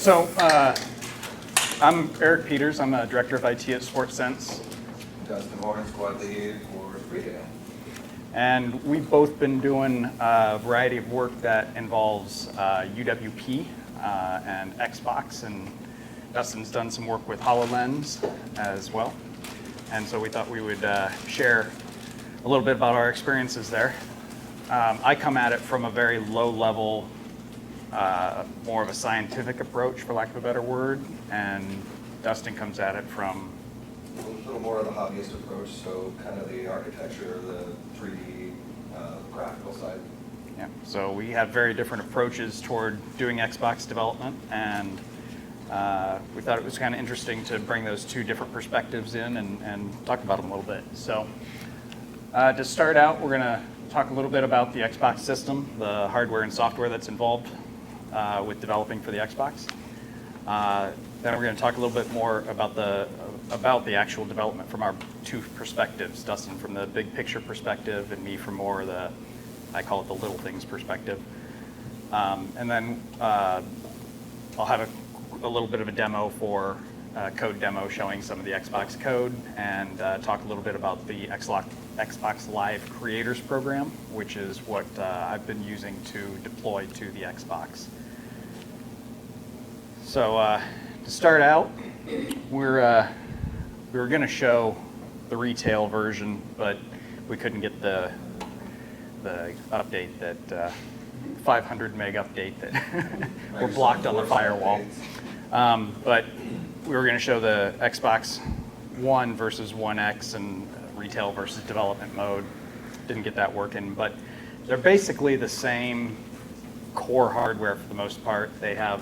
So I'm Eric Peters. I'm a director of IT at SportsSense. Dustin Horn, squad lead for Freedom. And we've both been doing a variety of work that involves UWP and Xbox, and Dustin's done some work with HoloLens as well. And so we thought we would share a little bit about our experiences there. I come at it from a very low level, more of a scientific approach, for lack of a better word, and Dustin comes at it from A little more of the hobbyist approach, so kind of the architecture, the 3D graphical side. Yeah, so we have very different approaches toward doing Xbox development, and we thought it was kind of interesting to bring those two different perspectives in and talk about them a little bit. So to start out, we're going to talk a little bit about the Xbox system, the hardware and software that's involved with developing for the Xbox. Then we're going to talk a little bit more about the actual development from our two perspectives, Dustin from the big picture perspective and me from more the, I call it the little things perspective. And then I'll have a little bit of a demo for code demo showing some of the Xbox code, and talk a little bit about the Xbox Live Creators Program, which is what I've been using to deploy to the Xbox. So to start out, we were going to show the retail version, but we couldn't get the update that 500 meg update that we're blocked on the firewall. But we were going to show the Xbox One versus One X and retail versus development mode. Didn't get that working, but they're basically the same core hardware for the most part. They have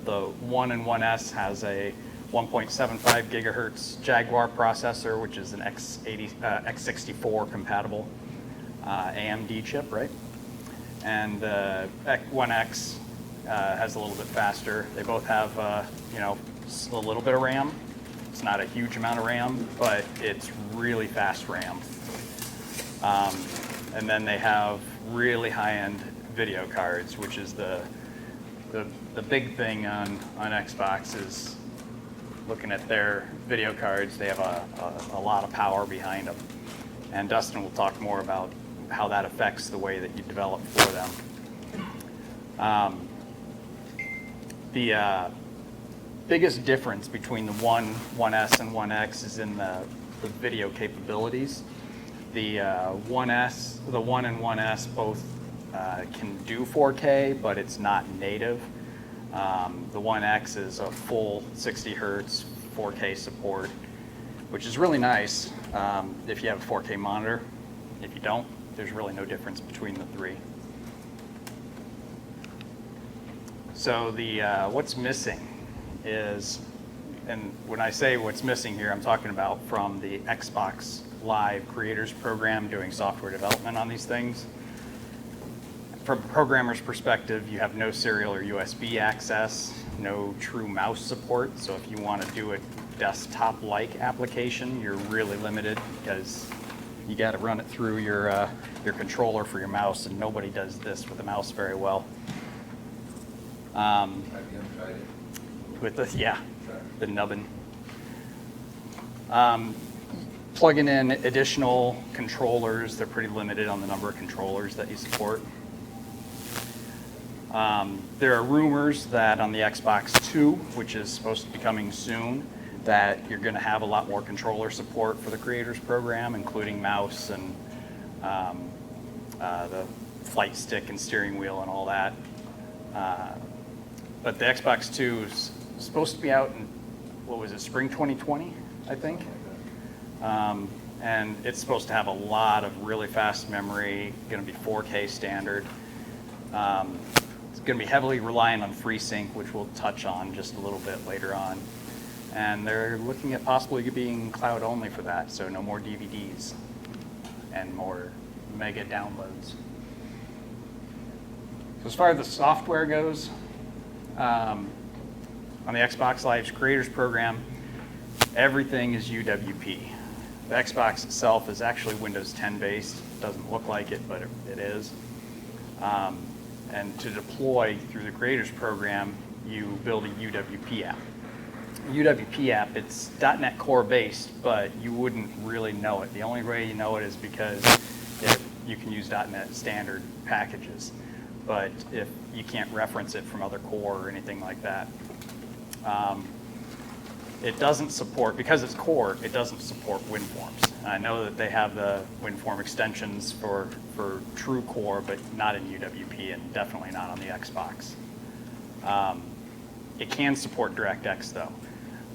the One and One S has a 1.75 gigahertz Jaguar processor, which is an X64 compatible AMD chip, right? And One X has a little bit faster. They both have a little bit of RAM. It's not a huge amount of RAM, but it's really fast RAM. And then they have really high-end video cards, which is the big thing on Xbox is looking at their video cards. They have a lot of power behind them. And Dustin will talk more about how that affects the way that you develop for them. The biggest difference between the One S and One X is in the video capabilities. The One and One S both can do 4K, but it's not native. The One X is a full 60 hertz 4K support, which is really nice if you have a 4K monitor. If you don't, there's really no difference between the three. So the what's missing is, and when I say what's missing here, I'm talking about from the Xbox Live Creators Program doing software development on these things. From a programmer's perspective, you have no serial or USB access, no true mouse support. So if you want to do a desktop-like application, you're really limited because you got to run it through your controller for your mouse, and nobody does this with a mouse very well. Have you tried it? With the nubbin. Plugging in additional controllers, they're pretty limited on the number of controllers that you support. There are rumors that on the Xbox 2, which is supposed to be coming soon, that you're going to have a lot more controller support for the Creators Program, including mouse and the flight stick and steering wheel and all that. But the Xbox 2 is supposed to be out in, what was it, spring 2020, I think? And it's supposed to have a lot of really fast memory, going to be 4K standard. It's going to be heavily reliant on FreeSync, which we'll touch on just a little bit later on. And they're looking at possibly being cloud only for that, so no more DVDs and more mega downloads. So as far as the software goes, on the Xbox Live Creators Program, everything is UWP. The Xbox itself is actually Windows 10 based. It doesn't look like it, but it is. And to deploy through the Creators Program, you build a UWP app. UWP app, it's .NET Core based, but you wouldn't really know it. The only way you know it is because you can use .NET standard packages, but if you can't reference it from other core or anything like that. It doesn't support, because it's core, it doesn't support WinForms. I know that they have the WinForm extensions for true core, but not in UWP and definitely not on the Xbox. It can support DirectX though.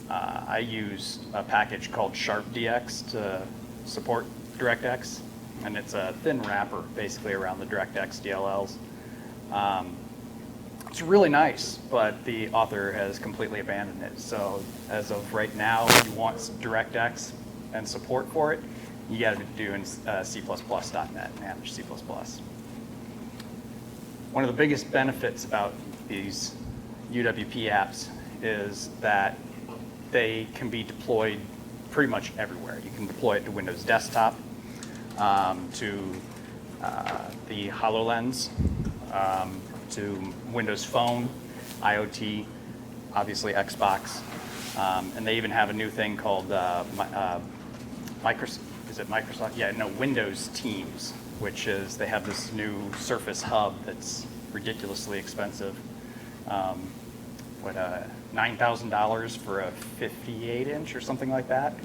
I use a package called SharpDX to support DirectX, and it's a thin wrapper basically around the DirectX DLLs. It's really nice, but the author has completely abandoned it. So as of right now, if you want DirectX and support for it, you got to do in C++.NET, manage C++. One of the biggest benefits about these UWP apps is that they can be deployed pretty much everywhere. You can deploy it to Windows Desktop, to the HoloLens, to Windows Phone, IoT, obviously Xbox, and they even have a new thing called Microsoft? Yeah, no, Windows Teams, which is, they have this new Surface Hub that's ridiculously expensive. $9,000 for a 58-inch or something like that,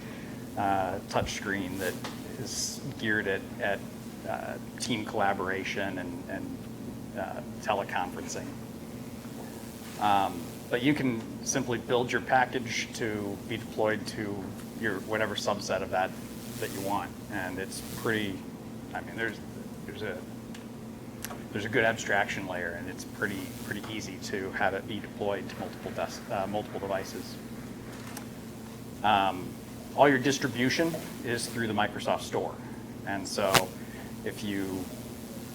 touchscreen that is geared at team collaboration and teleconferencing. But you can simply build your package to be deployed to your whatever subset of that you want, and it's pretty. I mean, there's a good abstraction layer, and it's pretty easy to have it be deployed to multiple devices. All your distribution is through the Microsoft Store, and so if you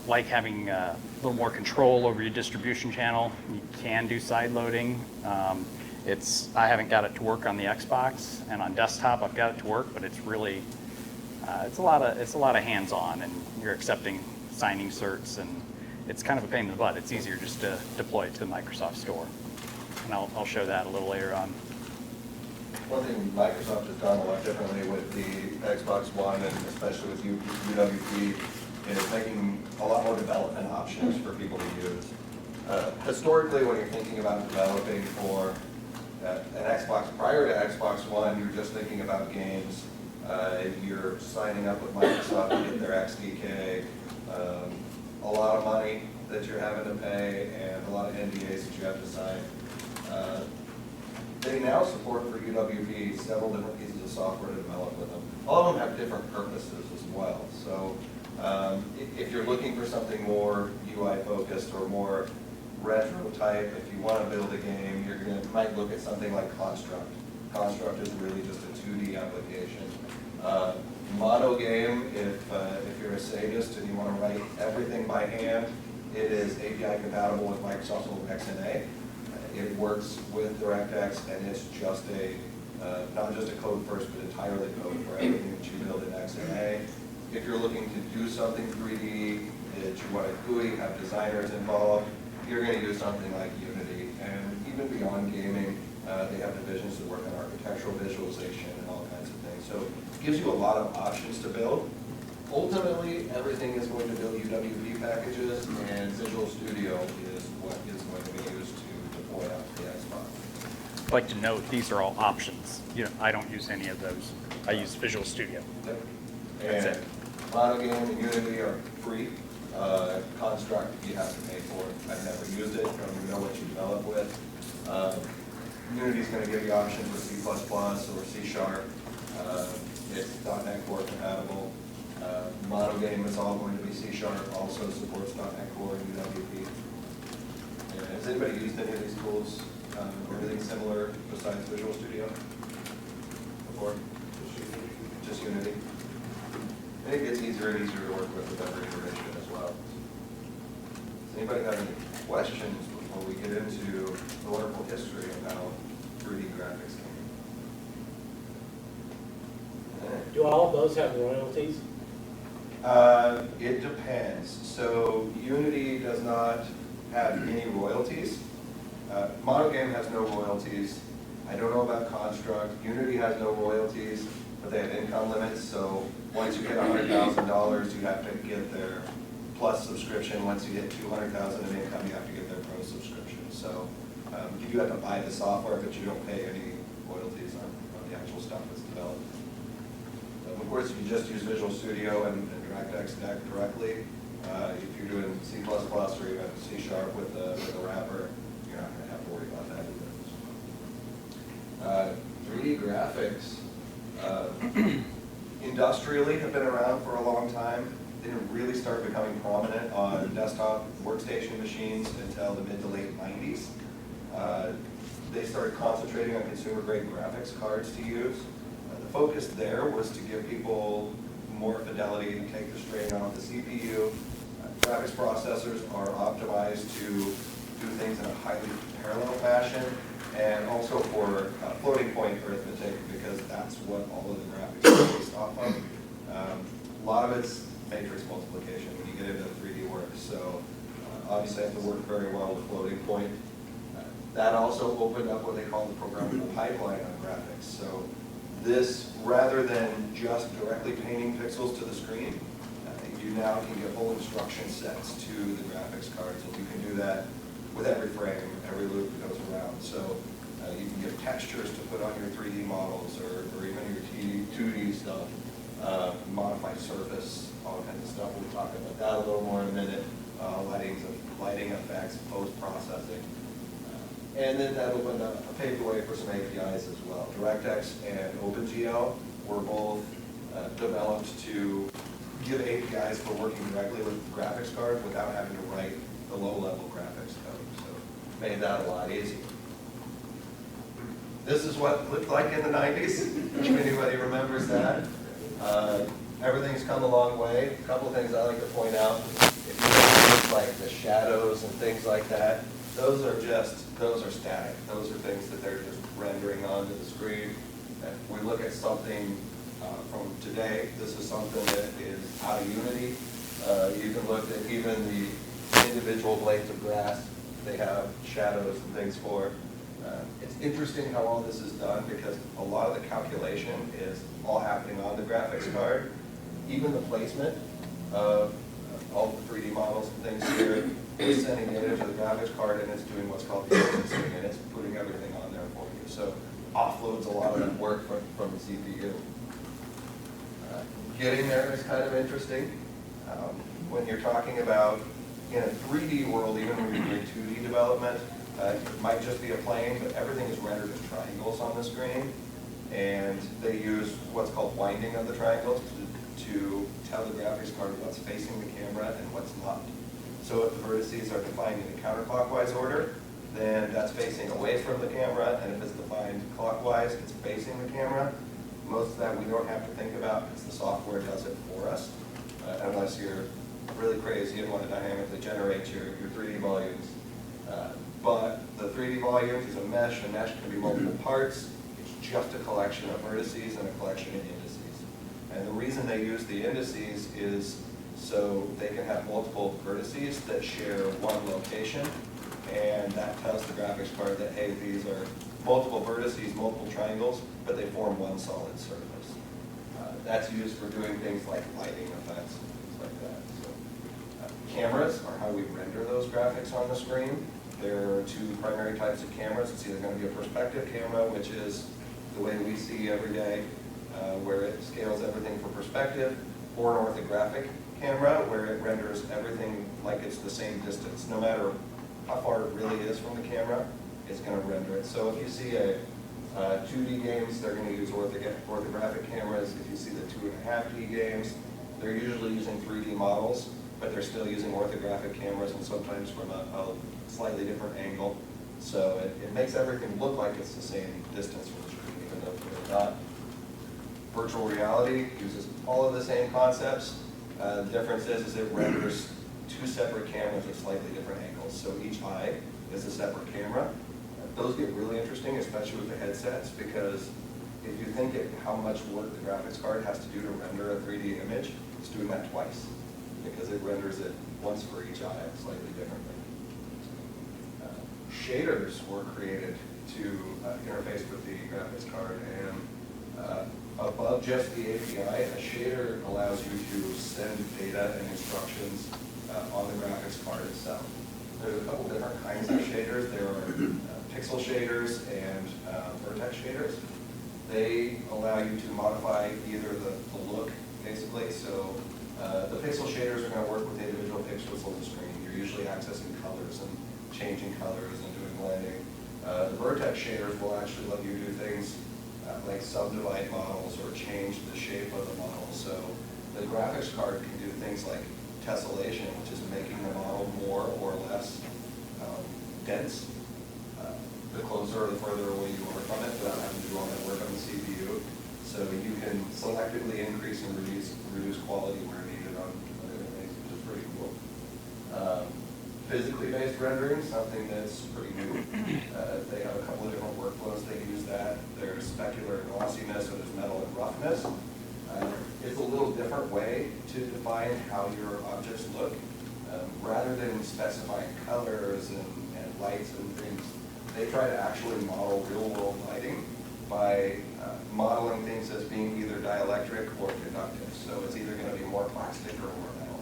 like having a little more control over your distribution channel, you can do side loading. I haven't got it to work on the Xbox, and on desktop I've got it to work, but it's really it's a lot of hands-on, and you're accepting signing certs, and it's kind of a pain in the butt. It's easier just to deploy it to the Microsoft Store, and I'll show that a little later on. One thing Microsoft has done a lot differently with the Xbox One, and especially with UWP, is making a lot more development options for people to use. Historically, when you're thinking about developing for an Xbox, prior to Xbox One, you're just thinking about games. You're signing up with Microsoft to get their XDK, a lot of money that you're having to pay, and a lot of NDAs that you have to sign. They now support for UWP several different pieces of software to develop with them. All of them have different purposes as well. So if you're looking for something more UI focused or more retro type, if you want to build a game, might look at something like Construct. Construct is really just a 2D application. Monogame, if you're a sadist and you want to write everything by hand, it is API compatible with Microsoft's old XNA. It works with DirectX, and it's just not just a code first, but entirely code for everything that you build in XNA. If you're looking to do something 3D, that you want a GUI, have designers involved, you're going to use something like Unity. And even beyond gaming, they have divisions that work on architectural visualization and all kinds of things. So it gives you a lot of options to build. Ultimately, everything is going to build UWP packages, and Visual Studio is what is going to be used to deploy out to the Xbox. I'd like to note these are all options. I don't use any of those. I use Visual Studio. Yep. That's And it. Monogame and Unity are free. Construct you have to pay for. I've never used it. Don't even know what you develop with. Unity is going to give you options with C++ or C#. It's .NET Core compatible. Monogame is all going to be C#. Also supports .NET Core and UWP. Has anybody used any of these tools? Anything similar besides Visual Studio before? Just Unity. I think it gets easier and easier to work with every iteration as well. Does anybody have any questions before we get into the wonderful history of how 3D graphics came? Do all of those have royalties? It depends. So Unity does not have any royalties. Monogame has no royalties. I don't know about Construct. Unity has no royalties, but they have income limits. So once you hit $100,000, you have to get their Plus subscription. Once you hit $200,000 in income, you have to get their Pro subscription. So you do have to buy the software, but you don't pay any royalties on the actual stuff that's developed. Of course, if you just use Visual Studio and DirectX Deck directly, if you're doing C++ or even C# with a wrapper, you're not going to have to worry about that either. 3D graphics industrially have been around for a long time. They didn't really start becoming prominent on desktop workstation machines until the mid to late 90s. They started concentrating on consumer-grade graphics cards to use. The focus there was to give people more fidelity and take the strain off the CPU. Graphics processors are optimized to do things in a highly parallel fashion, and also for floating point arithmetic, because that's what all of the graphics are based off of. A lot of it's matrix multiplication when you get into 3D work, so obviously I have to work very well with floating point. That also opened up what they call the programmable pipeline on graphics. So this, rather than just directly painting pixels to the screen, you now can get whole instruction sets to the graphics cards, and you can do that with every frame, every loop that goes around. So you can give textures to put on your 3D models, or even your 2D stuff, modify surface, all kinds of stuff. We'll talk about that a little more in a minute. Lighting effects, post-processing. And then that opened up, paved the way for some APIs as well. DirectX and OpenGL were both developed to give APIs for working directly with graphics cards without having to write the low-level graphics code. So made that a lot easier. This is what it looked like in the 90s, if anybody remembers that. Everything's come a long way. A couple of things I like to point out. If you look at things like the shadows and things like that, those are static. Those are things that they're just rendering onto the screen. If we look at something from today, this is something that is out of Unity. You can look at even the individual blades of grass, they have shadows and things for. It's interesting how all this is done, because a lot of the calculation is all happening on the graphics card. Even the placement of all the 3D models and things here is sending data to the graphics card, and it's doing what's called processing, and it's putting everything on there for you. So offloads a lot of that work from the CPU. Getting there is kind of interesting. When you're talking about in a 3D world, even when you're doing 2D development, it might just be a plane, but everything is rendered as triangles on the screen. And they use what's called winding of the triangles to tell the graphics card what's facing the camera and what's not. So if the vertices are defined in a counterclockwise order, then that's facing away from the camera, and if it's defined clockwise, it's facing the camera. Most of that we don't have to think about, because the software does it for us, unless you're really crazy and want to dynamically generate your 3D volumes. But the 3D volumes is a mesh. A mesh can be multiple parts. It's just a collection of vertices and a collection of indices. And the reason they use the indices is so they can have multiple vertices that share one location, and that tells the graphics card that, hey, these are multiple vertices, multiple triangles, but they form one solid surface. That's used for doing things like lighting effects and things like that. So, cameras are how we render those graphics on the screen. There are two primary types of cameras. It's either going to be a perspective camera, which is the way we see every day, where it scales everything for perspective, or an orthographic camera, where it renders everything like it's the same distance. No matter how far it really is from the camera, it's going to render it. So if you see a 2D games, they're going to use orthographic cameras. If you see the 2.5D games, they're usually using 3D models, but they're still using orthographic cameras, and sometimes from a slightly different angle. So it makes everything look like it's the same distance from the screen, even though they're not. Virtual reality uses all of the same concepts. The difference is it renders two separate cameras at slightly different angles. So each eye is a separate camera. Those get really interesting, especially with the headsets, because if you think of how much work the graphics card has to do to render a 3D image, it's doing that twice, because it renders it once for each eye slightly differently. So shaders were created to interface with the graphics card, and above just the API, a shader allows you to send data and instructions on the graphics card itself. There's a couple different kinds of shaders. There are pixel shaders and vertex shaders. They allow you to modify either the look, basically. So the pixel shaders are going to work with individual pixels on the screen. You're usually accessing colors and changing colors and doing blending. The vertex shaders will actually let you do things like subdivide models or change the shape of the model. So the graphics card can do things like tessellation, which is making the model more or less dense. The closer or the further away you are from it without having to do all that work on the CPU. So you can selectively increase and reduce quality where needed on different things, which is pretty cool. Physically based rendering, something that's pretty new. They have a couple of different workflows they use that. There's specular and glossiness, so there's metal and roughness. It's a little different way to define how your objects look. Rather than specifying colors and lights and things, they try to actually model real-world lighting by modeling things as being either dielectric or conductive. So it's either going to be more plastic or more metal.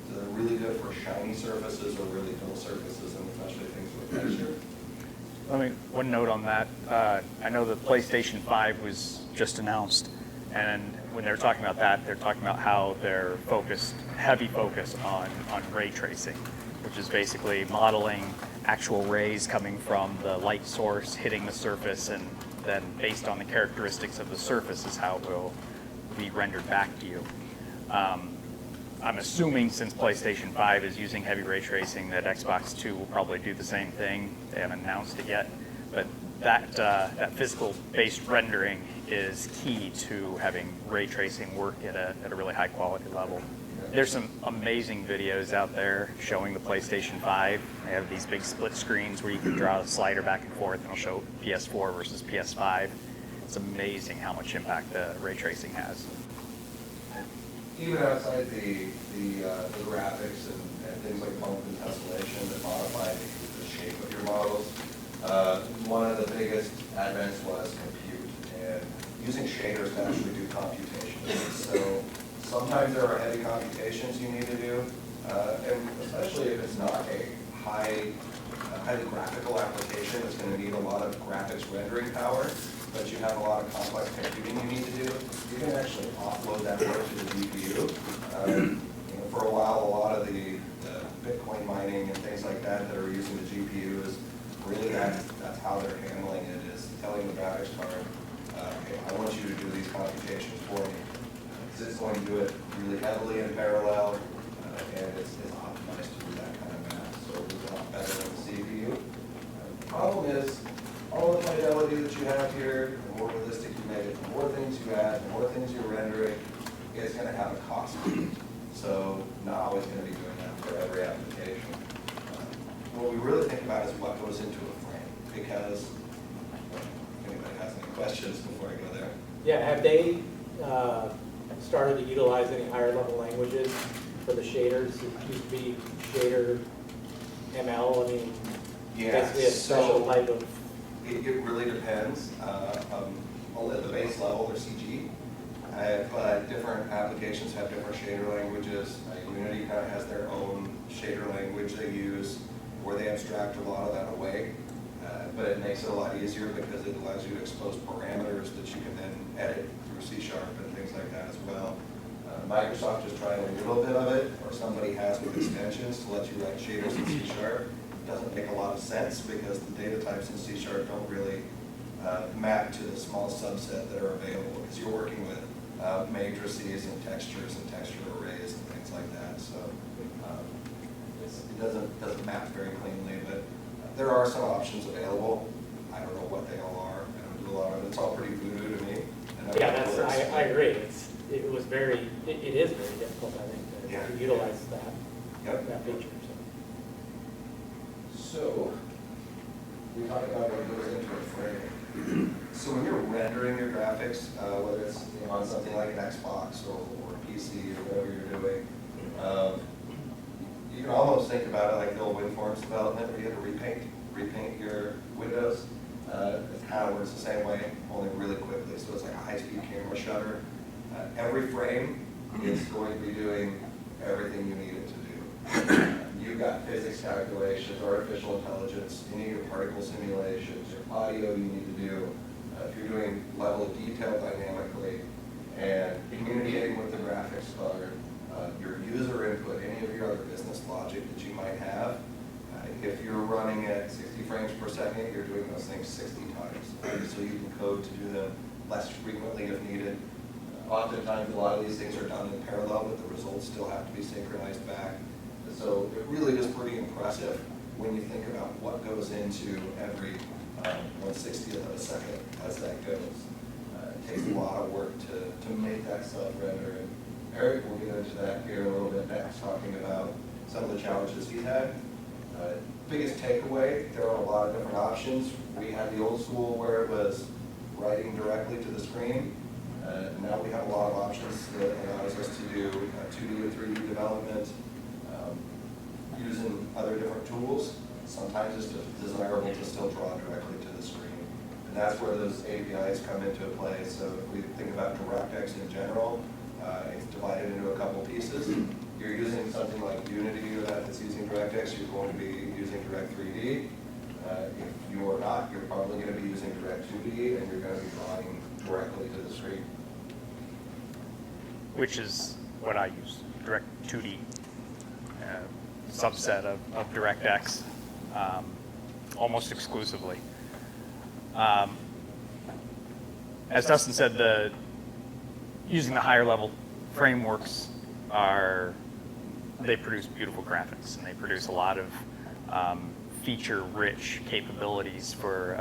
So they're really good for shiny surfaces or really dull surfaces, and especially things with texture. One note on that. I know the PlayStation 5 was just announced, and when they're talking about that, they're talking about how they're heavy focus on ray tracing, which is basically modeling actual rays coming from the light source hitting the surface, and then based on the characteristics of the surface is how it will be rendered back to you. I'm assuming since PlayStation 5 is using heavy ray tracing that Xbox 2 will probably do the same thing. They haven't announced it yet, but that physical-based rendering is key to having ray tracing work at a really high quality level. There's some amazing videos out there showing the PlayStation 5. They have these big split screens where you can draw a slider back and forth, and it'll show PS4 versus PS5. It's amazing how much impact the ray tracing has. Even outside the graphics and things like bump and tessellation that modify the shape of your models, one of the biggest advents was compute and using shaders to actually do computations. So sometimes there are heavy computations you need to do, and especially if it's not a highly graphical application that's going to need a lot of graphics rendering power, but you have a lot of complex computing you need to do, you can actually offload that work to the GPU. For a while, a lot of the Bitcoin mining and things like that are using the GPU is really that's how they're handling it, is telling the graphics card, hey, I want you to do these computations for me. Because it's going to do it really heavily in parallel, and it's optimized to do that kind of math. So it's a lot better than the CPU. The problem is, all the fidelity that you have here, the more realistic you make it, the more things you add, the more things you're rendering, it's going to have a cost. So not always going to be doing that for every application. What we really think about is what goes into a frame, because if anybody has any questions before I go there. Yeah, have they started to utilize any higher level languages for the shaders? It used to be shader ML, I mean, basically a special type of... It really depends. At the base level, they're CG, but different applications have different shader languages. Unity kind of has their own shader language they use, where they abstract a lot of that away. But it makes it a lot easier because it allows you to expose parameters that you can then edit through C# and things like that as well. Microsoft is trying a little bit of it, or somebody has with extensions to let you write shaders in C#. Doesn't make a lot of sense because the data types in C# don't really map to the small subset that are available, because you're working with matrices and texture arrays and things like that. So it doesn't map very cleanly, but there are some options available. I don't know what they all are. I don't do a lot of it. It's all pretty voodoo to me. Yeah, I agree. It is very difficult, I think, to utilize that feature. So, we talked about what goes into a frame. So when you're rendering your graphics, whether it's on something like an Xbox or a PC or whatever you're doing, you can almost think about it like the old WinForms development where you had to repaint. repaint your windows. It kind of works the same way, only really quickly. So it's like a high-speed camera shutter. Every frame is going to be doing everything you need it to do. You've got physics calculations, artificial intelligence, you need your particle simulations, your audio you need to do. If you're doing level of detail dynamically, and communicating with the graphics card, your user input, any of your other business logic that you might have. If you're running at 60 frames per second, you're doing those things 60 times. So you can code to do them less frequently if needed. Oftentimes, a lot of these things are done in parallel, but the results still have to be synchronized back. So it really is pretty impressive when you think about what goes into every 1/60th of a second as that goes. It takes a lot of work to make that stuff render. And Eric will get into that here a little bit next, talking about some of the challenges he had. Biggest takeaway, there are a lot of different options. We had the old school where it was writing directly to the screen. Now we have a lot of options that allows us to do 2D and 3D development using other different tools. Sometimes it's desirable to still draw directly to the screen. And that's where those APIs come into play. So if we think about DirectX in general, it's divided into a couple pieces. You're using something like Unity that's using DirectX, you're going to be using Direct3D. If you're not, you're probably going to be using Direct2D, and you're going to be drawing directly to the screen. Which is what I use, Direct 2D, subset of DirectX, almost exclusively. As Dustin said, using the higher level frameworks they produce beautiful graphics, and they produce a lot of feature-rich capabilities for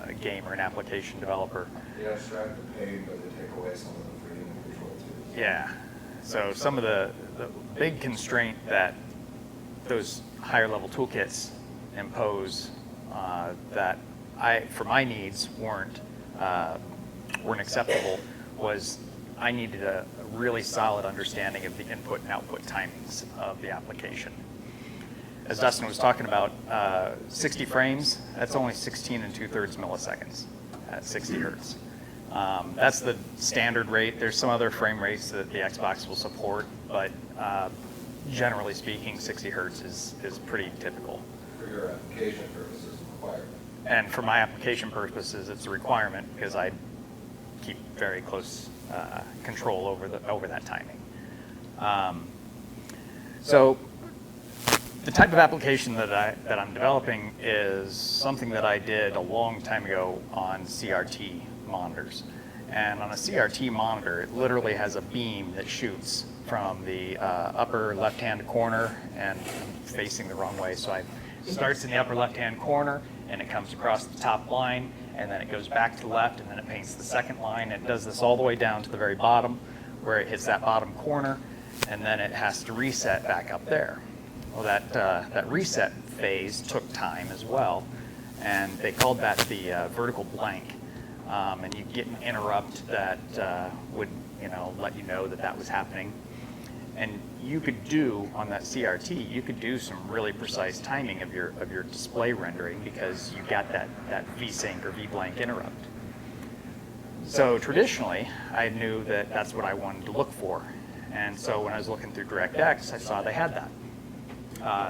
a game or an application developer. They abstract the pain, but they take away some of the freedom and control too. Yeah. So some of the big constraint that those higher level toolkits impose that for my needs weren't acceptable was I needed a really solid understanding of the input and output timings of the application. As Dustin was talking about, 60 frames, that's only 16 2/3 milliseconds at 60 hertz. That's the standard rate. There's some other frame rates that the Xbox will support, but generally speaking, 60 hertz is pretty typical. For your application purposes, requirement. And for my application purposes, it's a requirement because I keep very close control over that timing. So the type of application that I'm developing is something that I did a long time ago on CRT monitors. And on a CRT monitor, it literally has a beam that shoots from the upper left-hand corner, and I'm facing the wrong way, so it starts in the upper left-hand corner, and it comes across the top line, and then it goes back to the left, and then it paints the second line. It does this all the way down to the very bottom, where it hits that bottom corner, and then it has to reset back up there. Well, that reset phase took time as well, and they called that the vertical blank. And you get an interrupt that would, let you know that was happening. And you could do on that CRT, you could do some really precise timing of your display rendering because you got that VSync or VBlank interrupt. So traditionally, I knew that that's what I wanted to look for. And so when I was looking through DirectX, I saw they had that.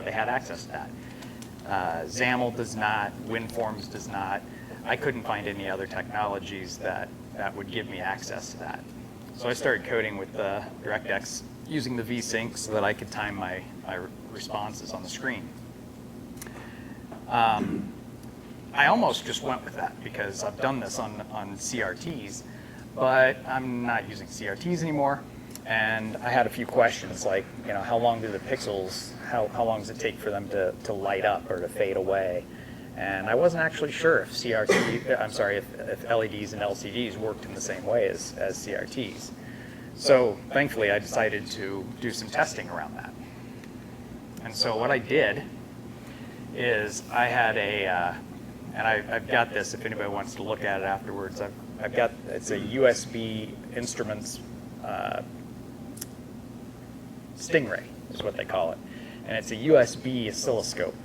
They had access to that. XAML does not, WinForms does not. I couldn't find any other technologies that would give me access to that. So I started coding with DirectX using the VSync so that I could time my responses on the screen. I almost just went with that because I've done this on CRTs, but I'm not using CRTs anymore. And I had a few questions like, how long do the pixels, how long does it take for them to light up or to fade away? And I wasn't actually sure if if LEDs and LCDs worked in the same way as CRTs. So thankfully, I decided to do some testing around that. And so what I did is I had and I've got this if anybody wants to look at it afterwards. It's a USB Instruments Stingray is what they call it. And it's a USB oscilloscope.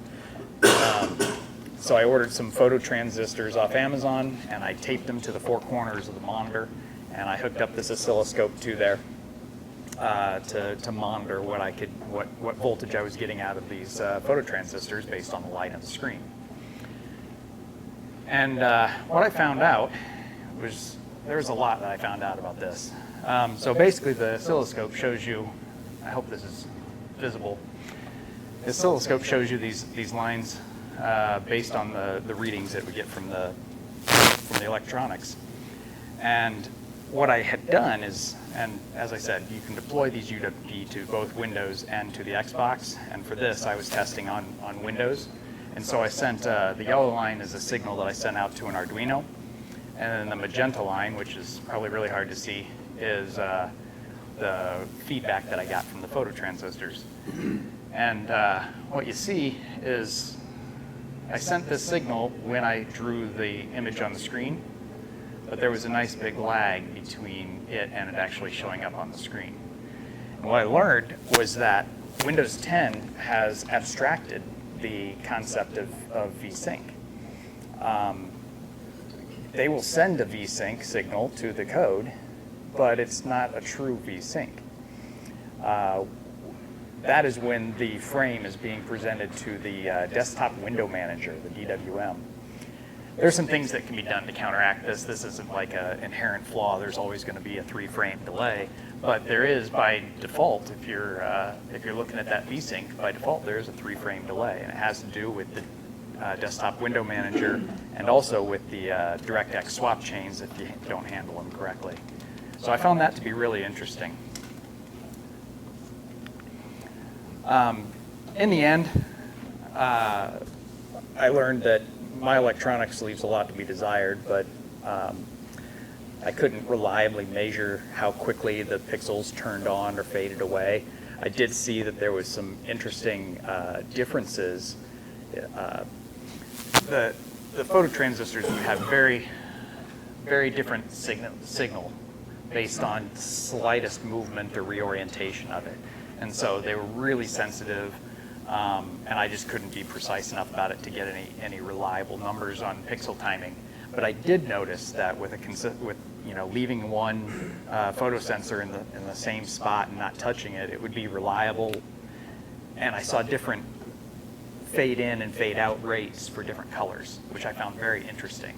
So I ordered some photo transistors off Amazon, and I taped them to the four corners of the monitor, and I hooked up this oscilloscope to there to monitor what voltage I was getting out of these photo transistors based on the light on the screen. And what I found out was, there was a lot that I found out about this. So basically the oscilloscope shows you, I hope this is visible, the oscilloscope shows you these lines based on the readings that we get from the electronics. And what I had done is, and as I said, you can deploy these UWB to both Windows and to the Xbox. And for this, I was testing on Windows. And so I sent, the yellow line is a signal that I sent out to an Arduino. And then the magenta line, which is probably really hard to see, is the feedback that I got from the photo transistors. And what you see is I sent this signal when I drew the image on the screen, but there was a nice big lag between it and it actually showing up on the screen. And what I learned was that Windows 10 has abstracted the concept of VSync. They will send a VSync signal to the code, but it's not a true VSync. That is when the frame is being presented to the desktop window manager, the DWM. There's some things that can be done to counteract this. This isn't like an inherent flaw. There's always going to be a 3-frame delay, but there is by default. If you're looking at that VSync, by default there is a 3-frame delay, and it has to do with the desktop window manager and also with the DirectX swap chains if you don't handle them correctly. So I found that to be really interesting. In the end, I learned that my electronics leaves a lot to be desired, but I couldn't reliably measure how quickly the pixels turned on or faded away. I did see that there was some interesting differences. The photo transistors would have very, very different signal based on slightest movement or reorientation of it. And so they were really sensitive, and I just couldn't be precise enough about it to get any reliable numbers on pixel timing. But I did notice that with leaving one photo sensor in the same spot and not touching it, it would be reliable. And I saw different fade in and fade out rates for different colors, which I found very interesting.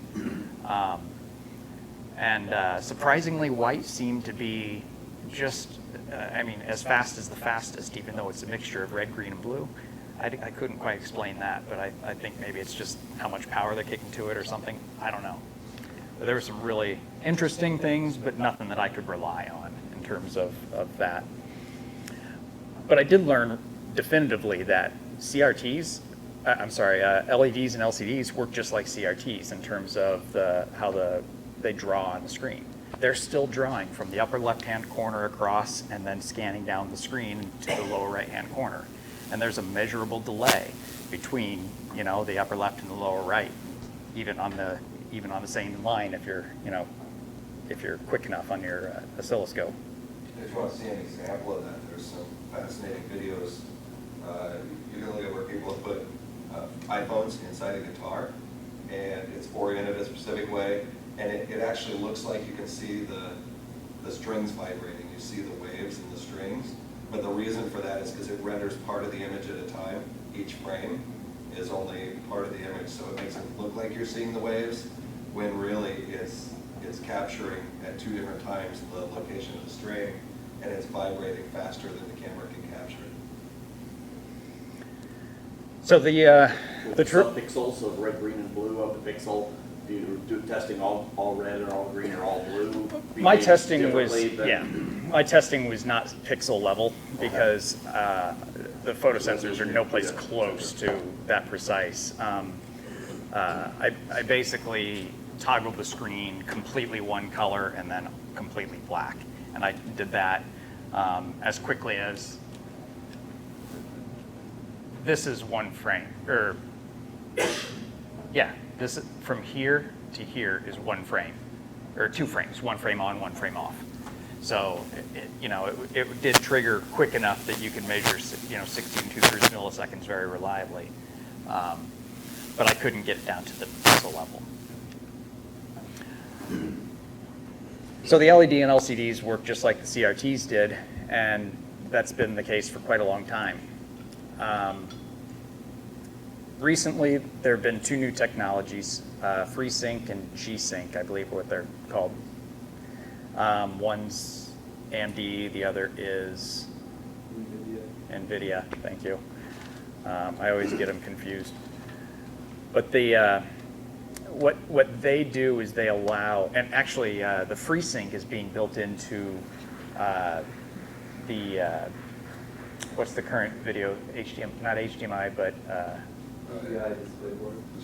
Surprisingly, white seemed to be just, as fast as the fastest, even though it's a mixture of red, green, and blue. I couldn't quite explain that, but I think maybe it's just how much power they're kicking to it or something. I don't know. But there were some really interesting things, but nothing that I could rely on in terms of that. But I did learn definitively that LEDs and LCDs work just like CRTs in terms of how they draw on the screen. They're still drawing from the upper left-hand corner across and then scanning down the screen to the lower right-hand corner. And there's a measurable delay between, the upper left and the lower right, even on the same line if you're quick enough on your oscilloscope. If you want to see an example of that, there's some fascinating videos. You can look at where people have put iPhones inside a guitar, and it's oriented a specific way, and it actually looks like you can see the strings vibrating. You see the waves in the strings, but the reason for that is because it renders part of the image at a time. Each frame is only part of the image, so it makes it look like you're seeing the waves, when really it's capturing at 2 different times the location of the string, and it's vibrating faster than the camera can capture it. So the pixels of red, green, and blue of the pixel. Do you do testing all red or all green or all blue? my testing was my testing was not pixel level because the photo sensors are no place close to that precise. I basically toggled the screen completely one color and then completely black, and I did that as quickly as. This is one frame, this from here to here is one frame, or 2 frames, 1 frame on, 1 frame off. So it did trigger quick enough that you can measure 16 2/3 milliseconds very reliably. but I couldn't get it down to the pixel level. So the LED and LCDs work just like the CRTs did, and that's been the case for quite a long time. Recently, there have been two new technologies, FreeSync and G-Sync, I believe are what they're called. One's AMD, the other is NVIDIA, thank you. I always get them confused. But what they do is they allow, and actually the FreeSync is being built into what's the current video, not HDMI, but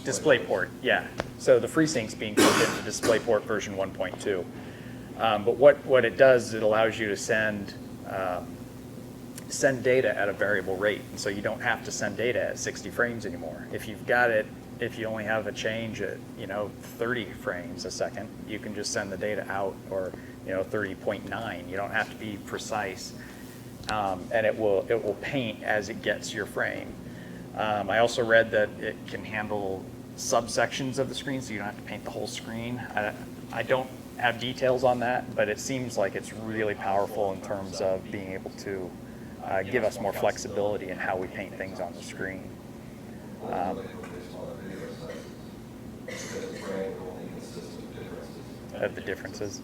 DisplayPort, yeah. So the FreeSync's being built into DisplayPort version 1.2. But what it does, it allows you to send data at a variable rate. And so you don't have to send data at 60 frames anymore. If you've got it, if you only have a change at 30 frames a second, you can just send the data out, or 30.9. You don't have to be precise, and it will paint as it gets your frame. I also read that it can handle subsections of the screen, so you don't have to paint the whole screen. I don't have details on that, but it seems like it's really powerful in terms of being able to give us more flexibility in how we paint things on the screen. Of the differences.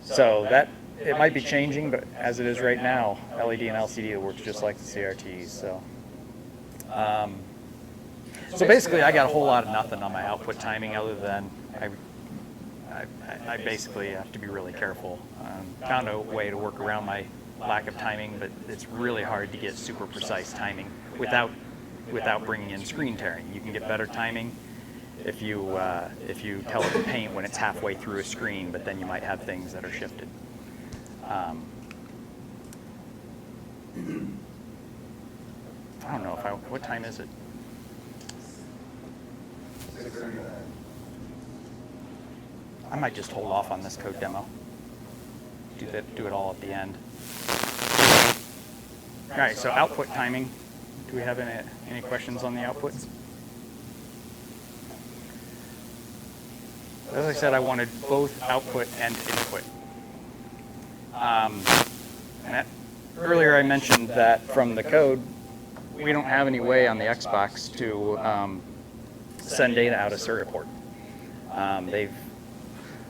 So that, it might be changing, but as it is right now, LED and LCD works just like the CRTs. So basically, I got a whole lot of nothing on my output timing, other than I basically have to be really careful. Found a way to work around my lack of timing, but it's really hard to get super precise timing without bringing in screen tearing. You can get better timing if you tell it to paint when it's halfway through a screen, but then you might have things that are shifted. I don't know what time is it? 6:39. I might just hold off on this code demo. Do it all at the end. All right, so output timing. Do we have any questions on the outputs? As I said, I wanted both output and input. Earlier I mentioned that from the code, we don't have any way on the Xbox to send data out of serial port. They've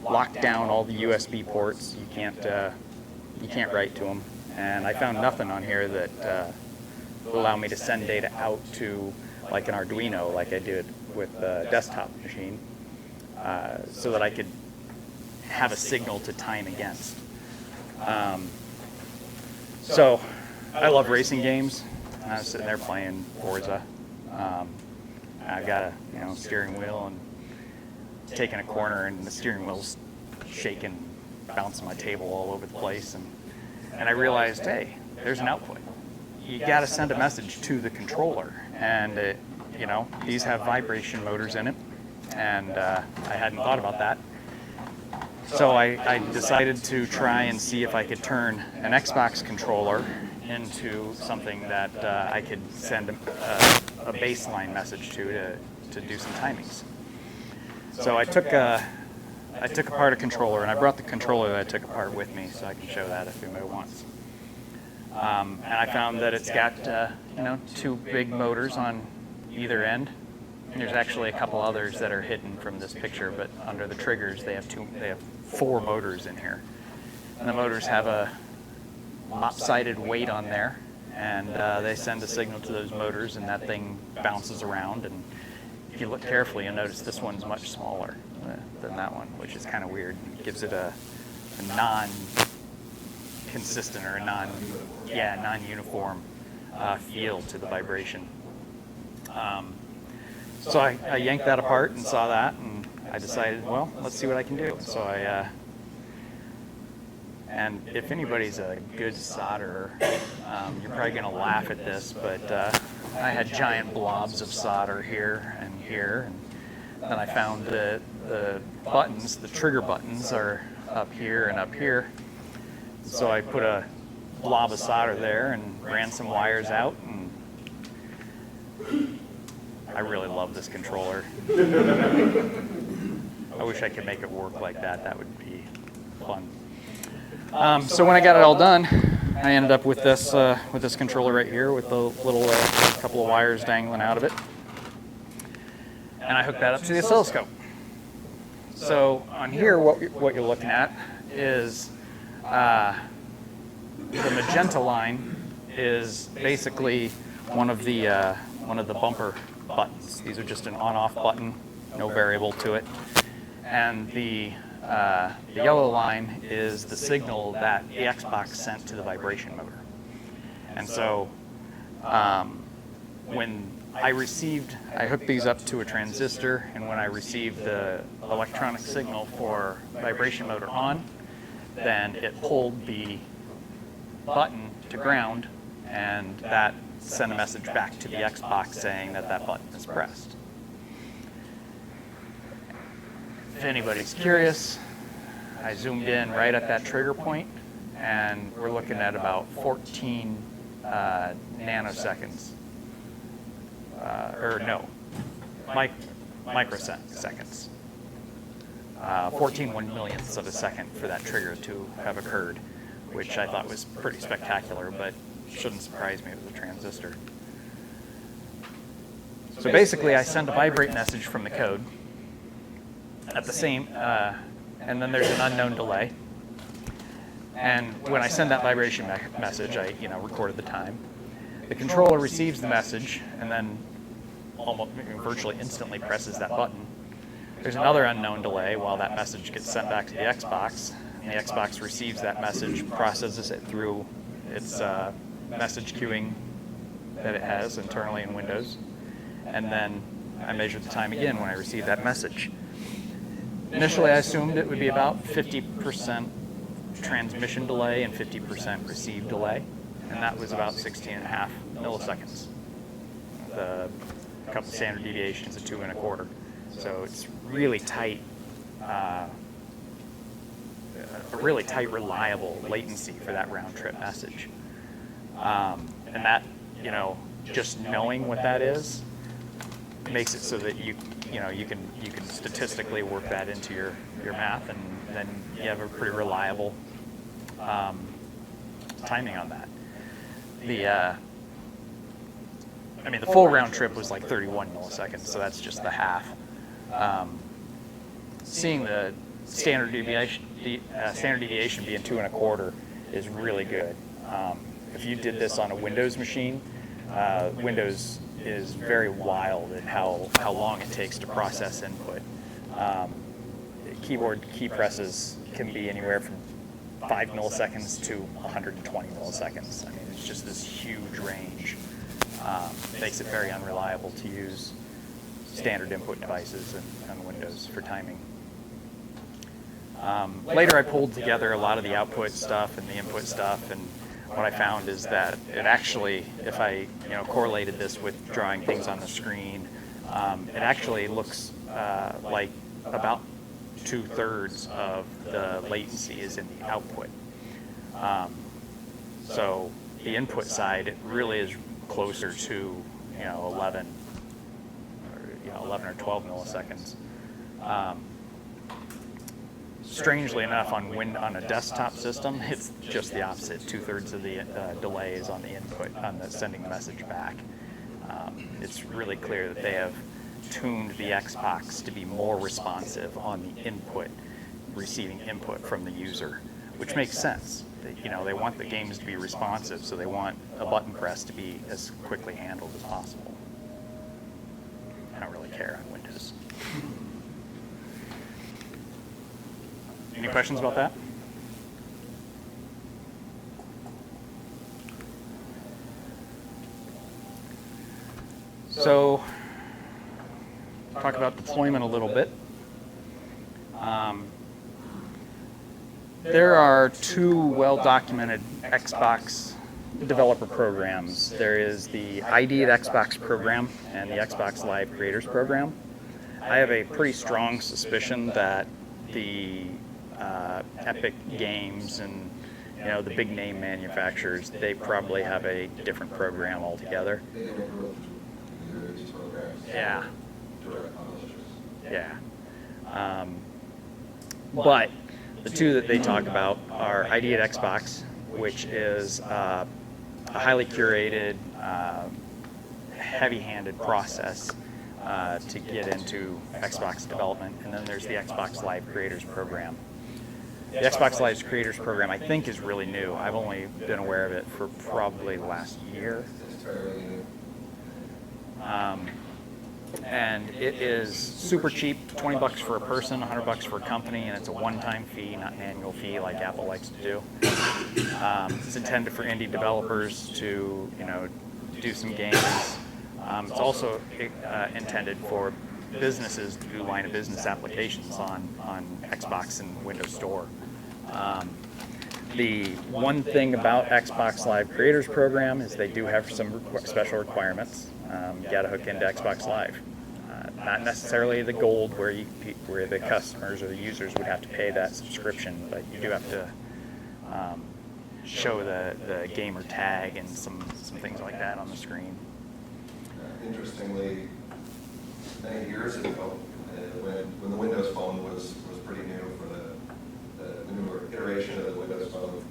locked down all the USB ports. You can't write to them. And I found nothing on here that will allow me to send data out to like an Arduino, like I did with the desktop machine, so that I could have a signal to time against. So I love racing games. I was sitting there playing Forza. I've got a steering wheel and taking a corner, and the steering wheel's shaking, bouncing my table all over the place, and I realized, hey, there's an output. You got to send a message to the controller, and these have vibration motors in it, and I hadn't thought about that. So I decided to try and see if I could turn an Xbox controller into something that I could send a baseline message to do some timings. So I took apart a controller, and I brought the controller that I took apart with me, so I can show that if anybody wants. And I found that it's got two big motors on either end. And there's actually a couple others that are hidden from this picture, but under the triggers they have 4 motors in here. And the motors have a lopsided weight on there, and they send a signal to those motors, and that thing bounces around. And if you look carefully, you'll notice this one's much smaller than that one, which is kind of weird. It gives it a non-consistent or a non-uniform feel to the vibration. So I yanked that apart and saw that, and I decided, well, let's see what I can do. So and if anybody's a good solderer, you're probably going to laugh at this, but I had giant blobs of solder here and here, and then I found the buttons, the trigger buttons, are up here and up here. So I put a blob of solder there and ran some wires out, and I really love this controller. I wish I could make it work like that. That would be fun. So when I got it all done, I ended up with this controller right here with the little couple of wires dangling out of it. And I hooked that up to the oscilloscope. So on here, what you're looking at is the magenta line is basically one of the bumper buttons. These are just an on-off button, no variable to it. And the yellow line is the signal that the Xbox sent to the vibration motor. And so when I hooked these up to a transistor, and when I received the electronic signal for vibration motor on, then it pulled the button to ground, and that sent a message back to the Xbox saying that that button is pressed. If anybody's curious, I zoomed in right at that trigger point, and we're looking at about 14 nanoseconds. Microseconds. 14 1/millionths of a second for that trigger to have occurred, which I thought was pretty spectacular, but shouldn't surprise me. It was a transistor. So basically, I send a vibrate message from the code at the same, and then there's an unknown delay. And when I send that vibration message, I recorded the time. The controller receives the message and then almost virtually instantly presses that button. There's another unknown delay while that message gets sent back to the Xbox. And the Xbox receives that message, processes it through its message queuing that it has internally in Windows. And then I measured the time again when I received that message. Initially, I assumed it would be about 50% transmission delay and 50% receive delay, and that was about 16.5 milliseconds. The couple standard deviations of 2 1/4. So it's really tight, a really tight, reliable latency for that round trip message. And that, just knowing what that is makes it so that you can statistically work that into your math, and then you have a pretty reliable timing on that. The full round trip was like 31 milliseconds, so that's just the half. Seeing the standard deviation being 2 1/4 is really good. If you did this on a Windows machine, Windows is very wild in how long it takes to process input. Keyboard key presses can be anywhere from 5 milliseconds to 120 milliseconds. It's just this huge range. Makes it very unreliable to use standard input devices on Windows for timing. Later I pulled together a lot of the output stuff and the input stuff, and what I found is that it actually, if I correlated this with drawing things on the screen, it actually looks like about 2/3 of the latency is in the output. So the input side, it really is closer to 11 or 12 milliseconds. Strangely enough, on a desktop system, it's just the opposite. 2/3 of the delay is on the input, on the sending the message back. It's really clear that they have tuned the Xbox to be more responsive on the input, receiving input from the user, which makes sense. They want the games to be responsive, so they want a button press to be as quickly handled as possible. I don't really care on Windows. Any questions about that? So, talk about deployment a little bit. There are 2 well-documented Xbox developer programs. There is the ID at Xbox program and the Xbox Live Creators program. I have a pretty strong suspicion that the Epic Games and the big name manufacturers, they probably have a different program altogether. They don't work through these programs. Yeah. direct publishers. Yeah. But the two that they talk about are ID at Xbox, which is a highly curated, heavy-handed process to get into Xbox development. And then there's the Xbox Live Creators Program. The Xbox Live Creators Program, I think, is really new. I've only been aware of it for probably the last year. It's fairly new. And it is super cheap, $20 for a person, $100 for a company, and it's a one-time fee, not an annual fee like Apple likes to do. It's intended for indie developers to, do some games. It's also intended for businesses to do line of business applications on Xbox and Windows Store. The one thing about Xbox Live Creators Program is they do have some special requirements. You got to hook into Xbox Live. Not necessarily the gold where the customers or the users would have to pay that subscription, but you do have to show the gamer tag and some things like that on the screen. Interestingly, many years ago, when the Windows Phone was pretty new for the newer iteration of the Windows Phone,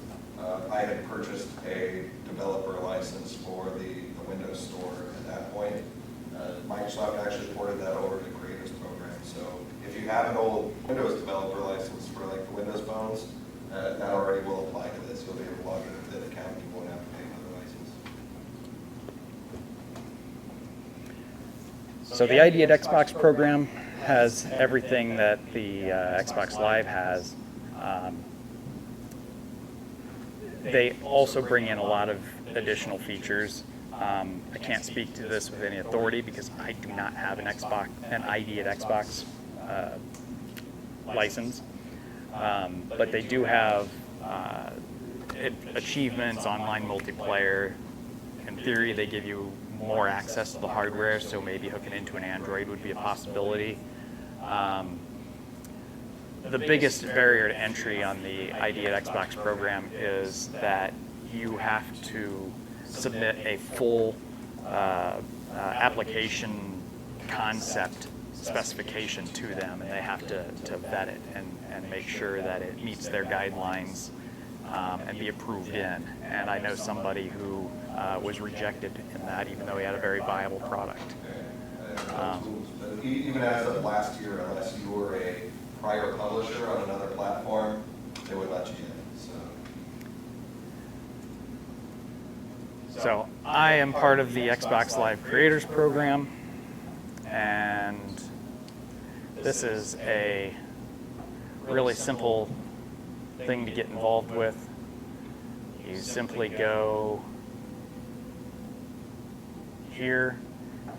I had purchased a developer license for the Windows Store at that point. Microsoft actually ported that over to the Creators Program. So if you have an old Windows developer license for like the Windows phones, that already will apply to this. You'll be able to log into the account. You won't have to pay another license. So the ID at Xbox program has everything that the Xbox Live has. They also bring in a lot of additional features. I can't speak to this with any authority because I do not have an ID at Xbox license. But they do have achievements, online multiplayer. In theory, they give you more access to the hardware, so maybe hooking into an Android would be a possibility. The biggest barrier to entry on the ID at Xbox program is that you have to submit a full application concept specification to them, and they have to vet it and make sure that it meets their guidelines and be approved in. And I know somebody who was rejected in that, even though he had a very viable product. Even as of last year, unless you were a prior publisher on another platform, they would let you in. So I am part of the Xbox Live Creators Program, and this is a really simple thing to get involved with. You simply go here